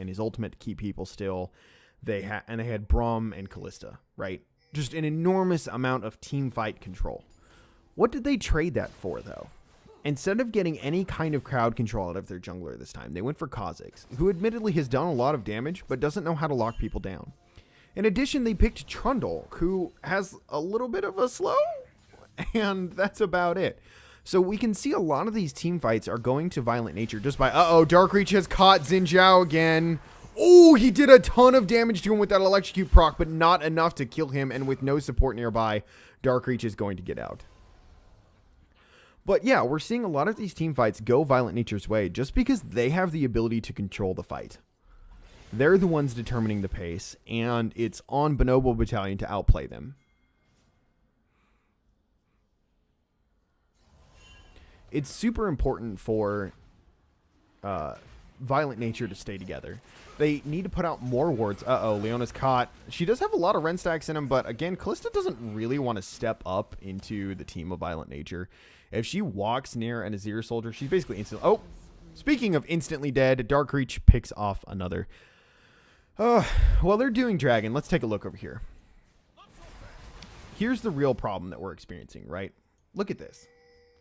his ultimate to keep people still. They had Braum and Callista, right? Just an enormous amount of team fight control. What did they trade that for, though? Instead of getting any kind of crowd control out of their jungler this time, they went for Kha'Zix, who admittedly has done a lot of damage, but doesn't know how to lock people down. In addition, they picked Trundle, who has a little bit of a slow, and that's about it. So we can see a lot of these team fights are going to Violent Nature just by, Dark Reach has caught Xin Zhao again. Oh, he did a ton of damage to him with that Electrocute proc, but not enough to kill him, and with no support nearby, Dark Reach is going to get out. But yeah, we're seeing a lot of these team fights go Violent Nature's way just because they have the ability to control the fight. They're the ones determining the pace, and it's on Bonobo Battalion to outplay them. It's super important for Violent Nature to stay together. They need to put out more wards. Leona's caught. She does have a lot of Ren stacks in him, but again, Callista doesn't really want to step up into the team of Violent Nature. If she walks near an Azir soldier, she's basically instantly... Oh, speaking of instantly dead, Dark Reach picks off another. Well, they're doing Dragon. Let's take a look over here. Here's the real problem that we're experiencing, right? Look at this.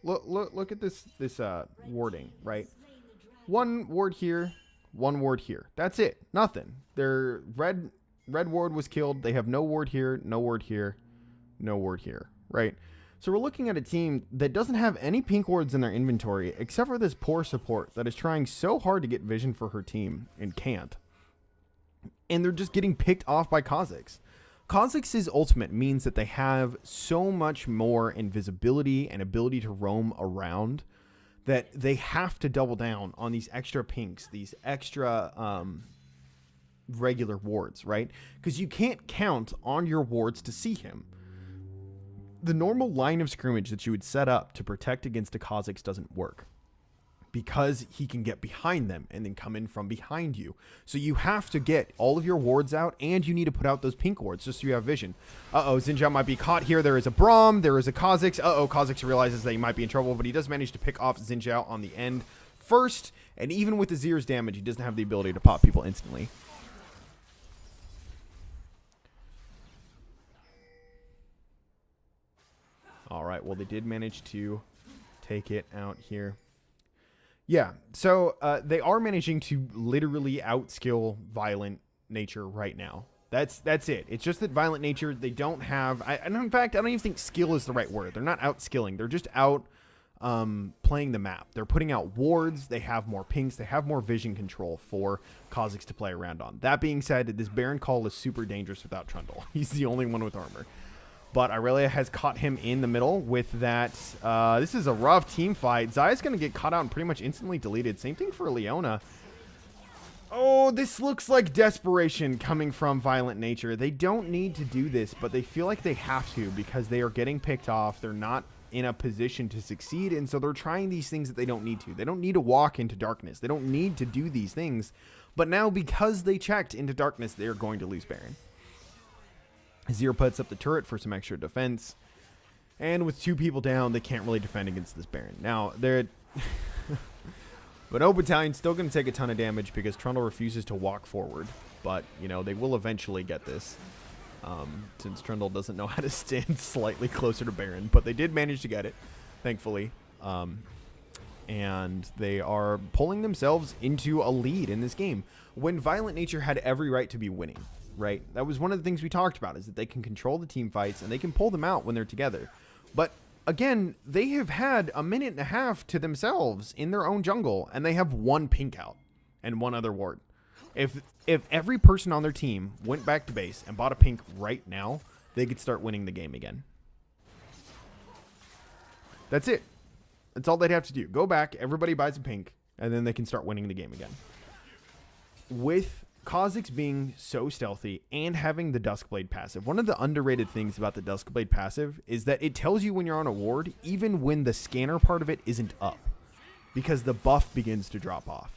Look at this warding, right? One ward here, one ward here. That's it. Nothing. Their red ward was killed. They have no ward here, no ward here, no ward here, right? So we're looking at a team that doesn't have any pink wards in their inventory except for this poor support that is trying so hard to get vision for her team and can't. And they're just getting picked off by Kha'Zix. Kha'Zix's ultimate means that they have so much more invisibility and ability to roam around that they have to double down on these extra pinks, these extra regular wards, right? Because you can't count on your wards to see him. The normal line of scrimmage that you would set up to protect against a Kha'Zix doesn't work because he can get behind them and then come in from behind you. So you have to get all of your wards out, and you need to put out those pink wards just so you have vision. Xin Zhao might be caught here. There is a Braum. There is a Kha'Zix. Kha'Zix realizes that he might be in trouble, but he does manage to pick off Xin Zhao on the end first. And even with Azir's damage, he doesn't have the ability to pop people instantly. All right, well, they did manage to take it out here. Yeah, so they are managing to literally outskill Violent Nature right now. That's it. It's just that Violent Nature, they don't have... and in fact, I don't even think skill is the right word. They're not outskilling. They're just out playing the map. They're putting out wards. They have more pinks. They have more vision control for Kha'Zix to play around on. That being said, this Baron Call is super dangerous without Trundle. He's the only one with armor. But Irelia has caught him in the middle with that. This is a rough team fight. Xayah's going to get caught out and pretty much instantly deleted. Same thing for Leona. Oh, this looks like desperation coming from Violent Nature. They don't need to do this, but they feel like they have to because they are getting picked off. They're not in a position to succeed, and so they're trying these things that they don't need to. They don't need to walk into darkness. They don't need to do these things. But now, because they checked into darkness, they are going to lose Baron. Azir puts up the turret for some extra defense. And with 2 people down, they can't really defend against this Baron. Now, they're... Bonobo Battalion's still going to take a ton of damage because Trundle refuses to walk forward. But, you know, they will eventually get this. Since Trundle doesn't know how to stand slightly closer to Baron. But they did manage to get it, thankfully. And they are pulling themselves into a lead in this game. When Violent Nature had every right to be winning. Right? That was one of the things we talked about, is that they can control the team fights and they can pull them out when they're together. But again, they have had a minute and a half to themselves in their own jungle, and they have 1 pink out and 1 other ward. If every person on their team went back to base and bought a pink right now, they could start winning the game again. That's it. That's all they'd have to do. Go back, everybody buys a pink, and then they can start winning the game again. With Kha'Zix being so stealthy and having the Duskblade passive, one of the underrated things about the Duskblade passive is that it tells you when you're on a ward, even when the scanner part of it isn't up, because the buff begins to drop off.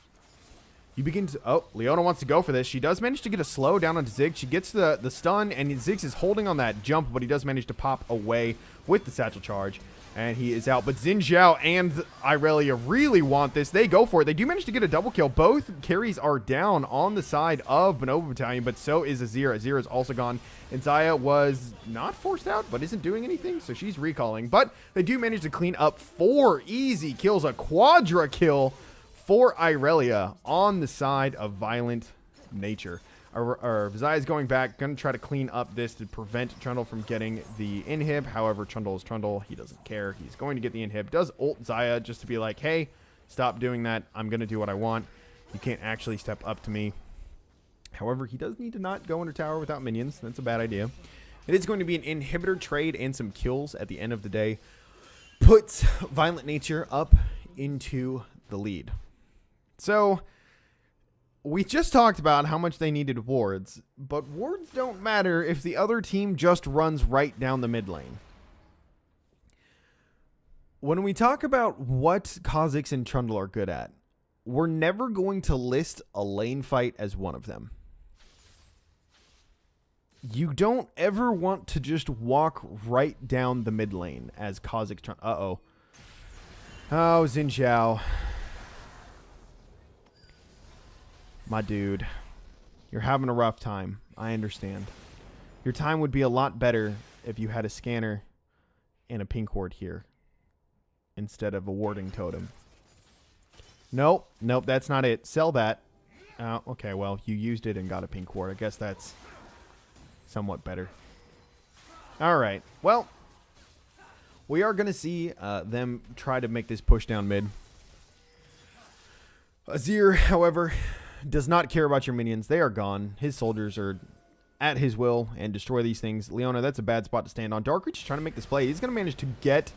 You begin to... Oh, Leona wants to go for this. She does manage to get a slow down onto Ziggs. She gets the stun, and Ziggs is holding on that jump, but he does manage to pop away with the satchel charge. And he is out. But Xin Zhao and Irelia really want this. They go for it. They do manage to get a double kill. Both carries are down on the side of Bonobo Battalion, but so is Azir. Azir is also gone. And Xayah was not forced out, but isn't doing anything, so she's recalling. But they do manage to clean up 4 easy kills. A quadra kill for Irelia on the side of Violent Nature. Xayah is going back, going to try to clean up this to prevent Trundle from getting the inhib. However, Trundle is Trundle. He doesn't care. He's going to get the inhib. Does ult Xayah just to be like, hey, stop doing that. I'm going to do what I want. You can't actually step up to me. However, he does need to not go under tower without minions. That's a bad idea. It is going to be an inhibitor trade and some kills at the end of the day. Puts Violent Nature up into the lead. So... we just talked about how much they needed wards, but wards don't matter if the other team just runs right down the mid lane. When we talk about what Kha'Zix and Trundle are good at, we're never going to list a lane fight as one of them. You don't ever want to just walk right down the mid lane as Kha'Zix. Uh-oh. Oh, Xin Zhao. My dude, you're having a rough time. I understand. Your time would be a lot better if you had a scanner and a pink ward here instead of a warding totem. Nope, that's not it. Sell that. Oh, okay, well, you used it and got a pink ward. I guess that's somewhat better. All right, well, we are going to see them try to make this push down mid. Azir, however... does not care about your minions. They are gone. His soldiers are at his will and destroy these things. Leona, that's a bad spot to stand on. Darkreach is trying to make this play. He's going to manage to get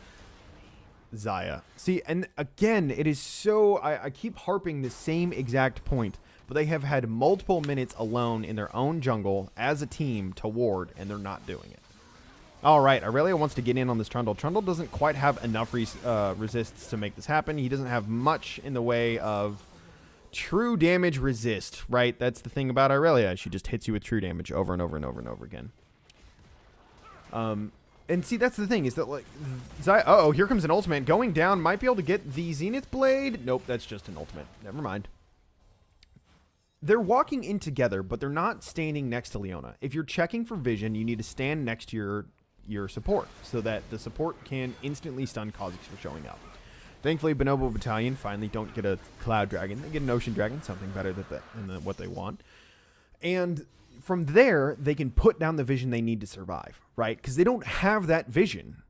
Xayah. See, and again, it is so... I keep harping the same exact point, but they have had multiple minutes alone in their own jungle as a team to ward, and they're not doing it. All right, Irelia wants to get in on this Trundle. Trundle doesn't quite have enough resists to make this happen. He doesn't have much in the way of... true damage resist, right? That's the thing about Irelia. She just hits you with true damage over and over and over and over again. And see, that's the thing, is that, like, uh-oh, here comes an ultimate. Going down, might be able to get the Zenith Blade. Nope, that's just an ultimate. Never mind. They're walking in together, but they're not standing next to Leona. If you're checking for vision, you need to stand next to your support so that the support can instantly stun Kha'Zix for showing up. Thankfully, Bonobo Battalion finally don't get a Cloud Dragon. They get an Ocean Dragon, something better than what they want. And from there, they can put down the vision they need to survive, right? Because they don't have that vision.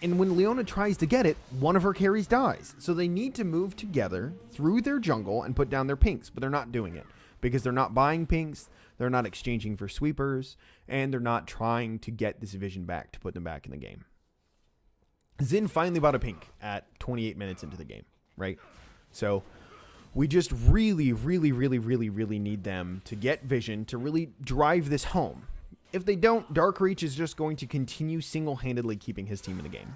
And when Leona tries to get it, one of her carries dies. So they need to move together through their jungle and put down their pinks. But they're not doing it because they're not buying pinks. They're not exchanging for sweepers. And they're not trying to get this vision back to put them back in the game. Xin finally bought a pink at 28 minutes into the game, right? So we just really need them to get vision to really drive this home. If they don't, Dark Reach is just going to continue single-handedly keeping his team in the game.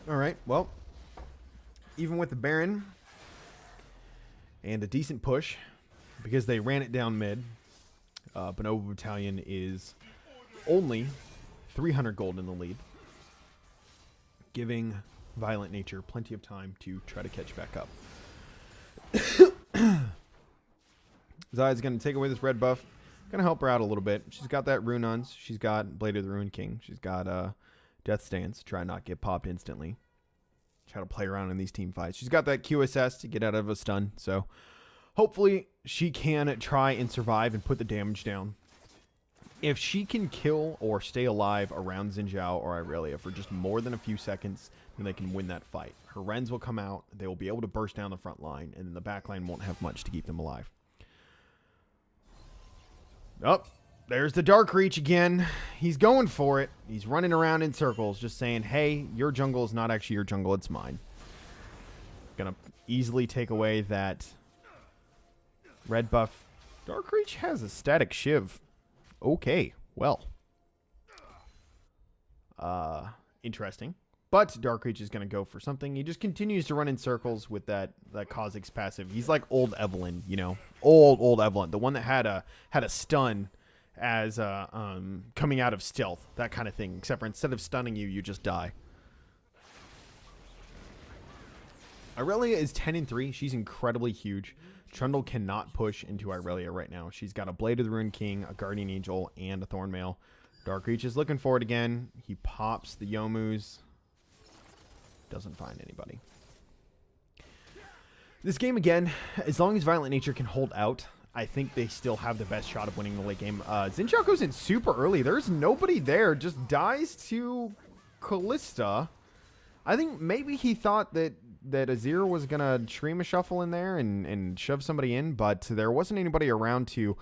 All right, well, even with the Baron and a decent push, because they ran it down mid, Bonobo Battalion is only 300 gold in the lead, giving Violent Nature plenty of time to try to catch back up. Zai's going to take away this red buff. Going to help her out a little bit. She's got that Rununs. She's got Blade of the Ruined King. She's got Death Stance. Try not get popped instantly. Try to play around in these team fights. She's got that QSS to get out of a stun. So hopefully she can try and survive and put the damage down. If she can kill or stay alive around Xin Zhao or Irelia for just more than a few seconds, then they can win that fight. Her Rens will come out, they will be able to burst down the front line, and then the back line won't have much to keep them alive. Oh, there's the Dark Reach again. He's going for it. He's running around in circles, just saying, hey, your jungle is not actually your jungle, it's mine. Gonna easily take away that red buff. Dark Reach has a static shiv. Okay, well. Interesting. But Dark Reach is going to go for something. He just continues to run in circles with that Kha'Zix passive. He's like old Evelyn, you know. Old Evelyn. The one that had a stun as coming out of stealth. That kind of thing. Except for instead of stunning you, you just die. Irelia is 10-3. She's incredibly huge. Trundle cannot push into Irelia right now. She's got a Blade of the Ruined King, a Guardian Angel, and a Thornmail. Dark Reach is looking for it again. He pops the Yomus. Doesn't find anybody. This game, again, as long as Violent Nature can hold out, I think they still have the best shot of winning the late game. Xin Zhao goes in super early. There's nobody there. Just dies to Callista. I think maybe he thought that Azir was going to stream a shuffle in there and shove somebody in, but there wasn't anybody around to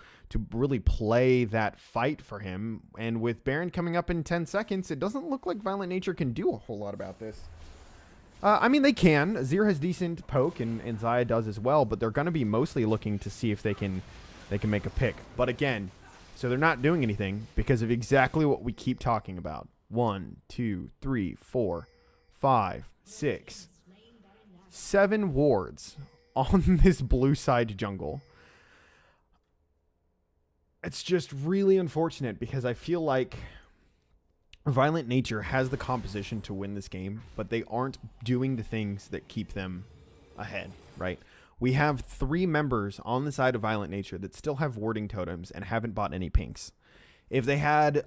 really play that fight for him. And with Baron coming up in 10 seconds, it doesn't look like Violent Nature can do a whole lot about this. I mean, they can. Azir has decent poke, and Xayah does as well, but they're going to be mostly looking to see if they can make a pick. But again, so they're not doing anything because of exactly what we keep talking about. 1, 2, 3, 4, 5, 6, 7 wards on this blue side jungle. It's just really unfortunate because I feel like Violent Nature has the composition to win this game, but they aren't doing the things that keep them ahead, right? We have 3 members on the side of Violent Nature that still have warding totems and haven't bought any pinks. If they had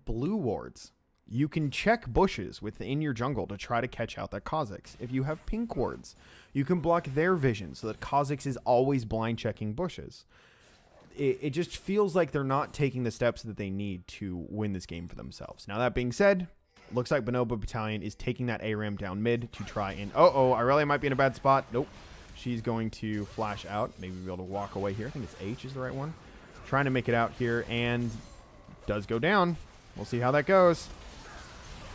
blue wards, you can check bushes within your jungle to try to catch out that Kha'Zix. If you have pink wards, you can block their vision so that Kha'Zix is always blind checking bushes. It just feels like they're not taking the steps that they need to win this game for themselves. Now, that being said, looks like Bonobo Battalion is taking that ARAM down mid to try and... Irelia might be in a bad spot. Nope. She's going to flash out. Maybe be able to walk away here. I think it's H is the right one. Trying to make it out here and does go down. We'll see how that goes.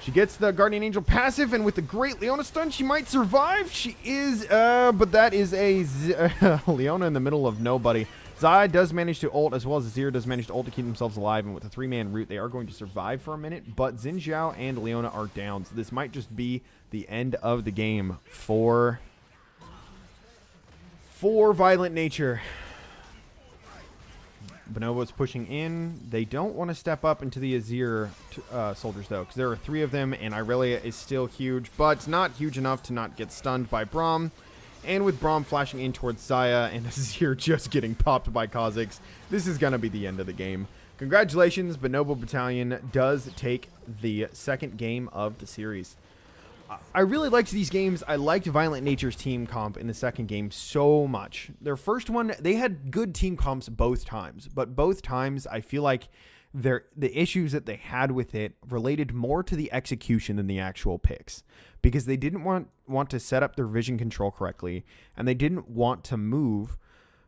She gets the Guardian Angel passive, and with the great Leona stun, she might survive. She is, but that is a Leona in the middle of nobody. Xayah does manage to ult, as well as Azir does manage to ult to keep themselves alive, and with a 3-man root, they are going to survive for a minute, but Xin Zhao and Leona are down, so this might just be the end of the game for Violent Nature. Bonobo's pushing in. They don't want to step up into the Azir soldiers, though, because there are 3 of them, and Irelia is still huge, but not huge enough to not get stunned by Braum. And with Braum flashing in towards Saya and Azir just getting popped by Kha'Zix, this is going to be the end of the game. Congratulations, Bonobo Battalion does take the second game of the series. I really liked these games. I liked Violent Nature's team comp in the second game so much. Their first one, they had good team comps both times, but both times I feel like the issues that they had with it related more to the execution than the actual picks, because they didn't want to set up their vision control correctly, and they didn't want to move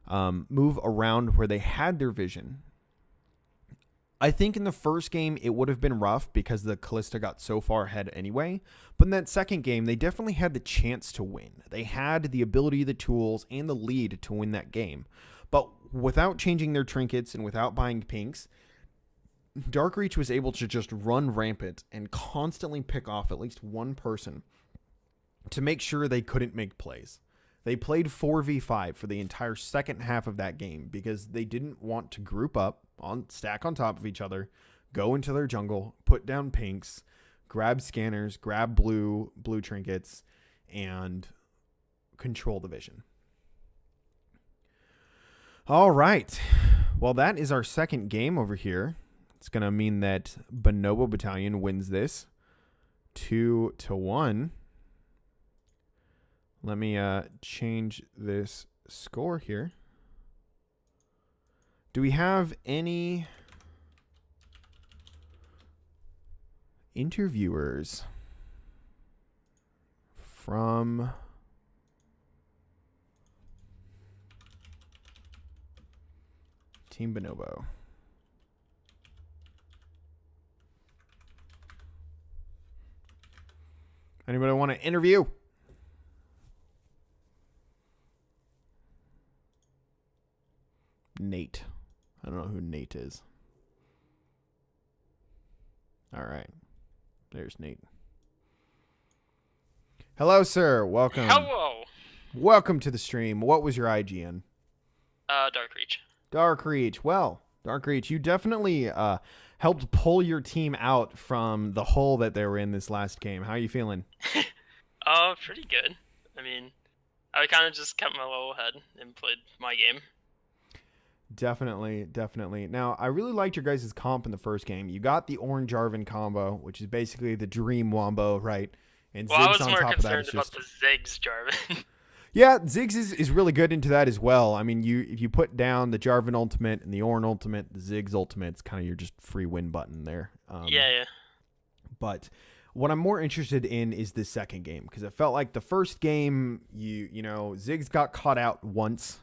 around where they had their vision. I think in the first game, it would have been rough because the Kalista got so far ahead anyway. But in that second game, they definitely had the chance to win. They had the ability, the tools, and the lead to win that game. But without changing their trinkets and without buying pinks, Darkreach was able to just run rampant and constantly pick off at least one person to make sure they couldn't make plays. They played 4v5 for the entire second half of that game because they didn't want to group up, stack on top of each other, go into their jungle, put down pinks, grab scanners, grab blue trinkets, and control the vision. All right. Well, that is our second game over here. It's going to mean that Bonobo Battalion wins this 2-1. Let me change this score here. Do we have any interviewers from Team Bonobo? Anybody want to interview? Nate. I don't know who Nate is. All right. There's Nate. Hello, sir. Welcome. Hello. Welcome to the stream. What was your IGN? Darkreach. Darkreach. Well, Darkreach, you definitely helped pull your team out from the hole that they were in this last game. How are you feeling? Pretty good. I mean, I kind of just kept my level head and played my game. Definitely. Now, I really liked your guys' comp in the first game. You got the Orange Jarvan combo, which is basically the dream wombo, right? And Well, I was Ziggs on more top of that concerned is about just... the Ziggs Jarvan. Yeah, Ziggs is really good into that as well. I mean, if you put down the Jarvan ultimate and the Ornn ultimate, the Ziggs ultimate, it's kind of your just free win button there. Yeah. But what I'm more interested in is this second game, because it felt like the first game, you know, Ziggs got caught out once,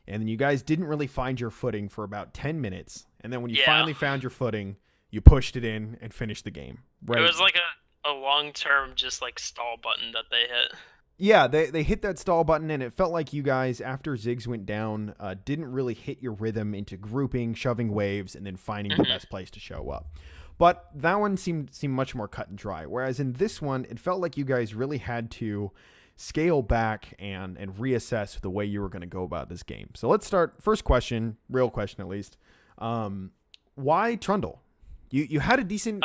and then you guys didn't really find your footing for about 10 minutes. And then when you finally found your footing, you pushed it in and finished the game. Right? It was like a long-term just like stall button that they hit. Yeah, they hit that stall button, and it felt like you guys, after Ziggs went down, didn't really hit your rhythm into grouping, shoving waves, and then finding the best place to show up. But that one seemed much more cut and dry. Whereas in this one, it felt like you guys really had to scale back and reassess the way you were going to go about this game. So let's start. First question, real question at least. Why Trundle? You had a decent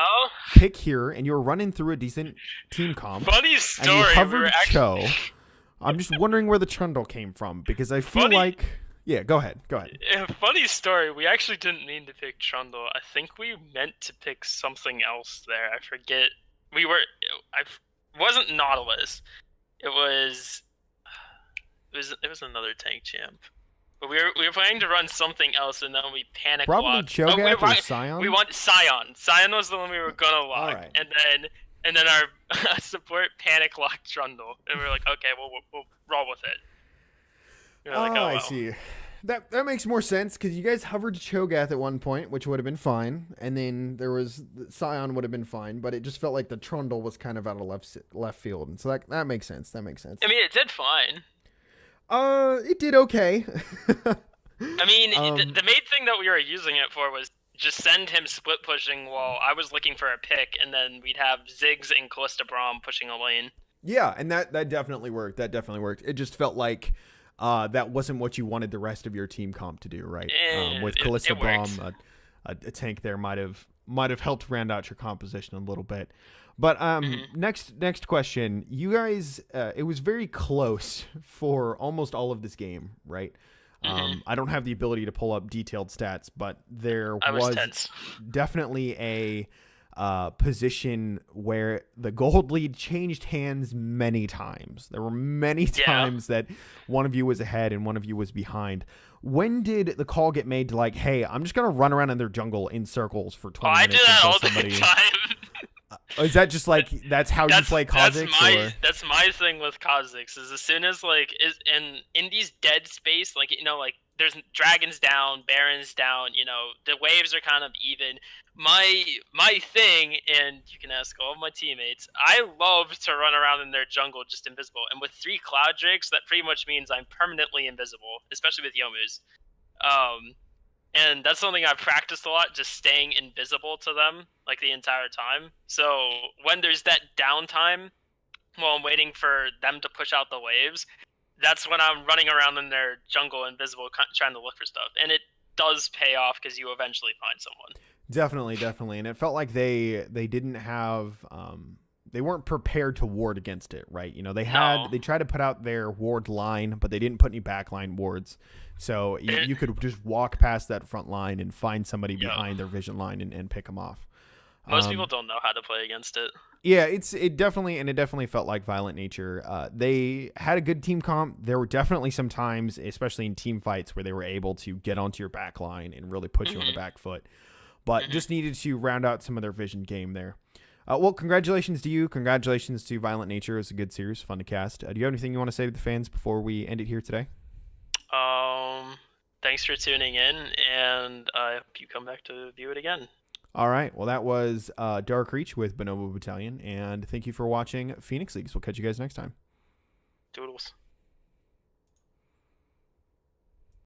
pick here, and you were running through a decent team comp. Funny story. And you hovered Cho. I'm just wondering where the Trundle came from, because I feel like... Yeah, go ahead. Funny story. We actually didn't mean to pick Trundle. I think we meant to pick something else there. I forget. It wasn't Nautilus. It was another tank champ. But we were planning to run something else, and then we panic locked. Probably Cho'Gath or Sion? We want Sion. Sion was the one we were gonna lock. Right. And then our support panic locked Trundle, and we were like, okay, we'll roll with it. We like, I see. That makes more sense, because you guys hovered Cho'Gath at one point, which would have been fine, and then there was Sion would have been fine, but it just felt like the Trundle was kind of out of left field, and so that makes sense. I mean, it did fine. It did okay. I mean, the main thing that we were using it for was just send him split pushing while I was looking for a pick, and then we'd have Ziggs and Kalista Braum pushing a lane. Yeah, and that definitely worked. It just felt like that wasn't what you wanted the rest of your team comp to do, right? With Kalista Braum, a tank there might have might have helped round out your composition a little bit. But next question. You guys, it was very close for almost all of this game, right? I don't have the ability to pull up detailed stats, but there was tense. Definitely a position where the gold lead changed hands many times. There were many times that one of you was ahead and one of you was behind. When did the call get made to like, hey, I'm just going to run around in their jungle in circles for 20 minutes? I do that all the time. Is that just like that's how you play Kha'Zix? That's my thing with Kha'Zix. Is as soon as like in these dead space, like like there's dragons down, barons down. The waves are kind of even. My thing, and you can ask all of my teammates. I love to run around in their jungle just invisible, and with 3 cloud drakes, that pretty much means I'm permanently invisible, especially with Youmu's. And that's something I've practiced a lot, just staying invisible to them, like, the entire time. So when there's that downtime, while I'm waiting for them to push out the waves, that's when I'm running around in their jungle invisible, trying to look for stuff. And it does pay off, because you eventually find someone. Definitely. And it felt like they didn't have... they weren't prepared to ward against it, right? They tried to put out their ward line, but they didn't put any backline wards. So you could just walk past that front line and find somebody behind their vision line and pick them off. Most people don't know how to play against it. Yeah, it definitely felt like Violent Nature. They had a good team comp. There were definitely some times, especially in team fights, where they were able to get onto your back line and really put you on the back foot. But just needed to round out some of their vision game there. Well, congratulations to you. Congratulations to Violent Nature. It was a good series, fun to cast. Do you have anything you want to say to the fans before we end it here today? Thanks for tuning in, and I hope you come back to view it again. All right. Well, that was Dark Reach with Bonobo Battalion, and thank you for watching Phoenix Leagues. We'll catch you guys next time. Doodles.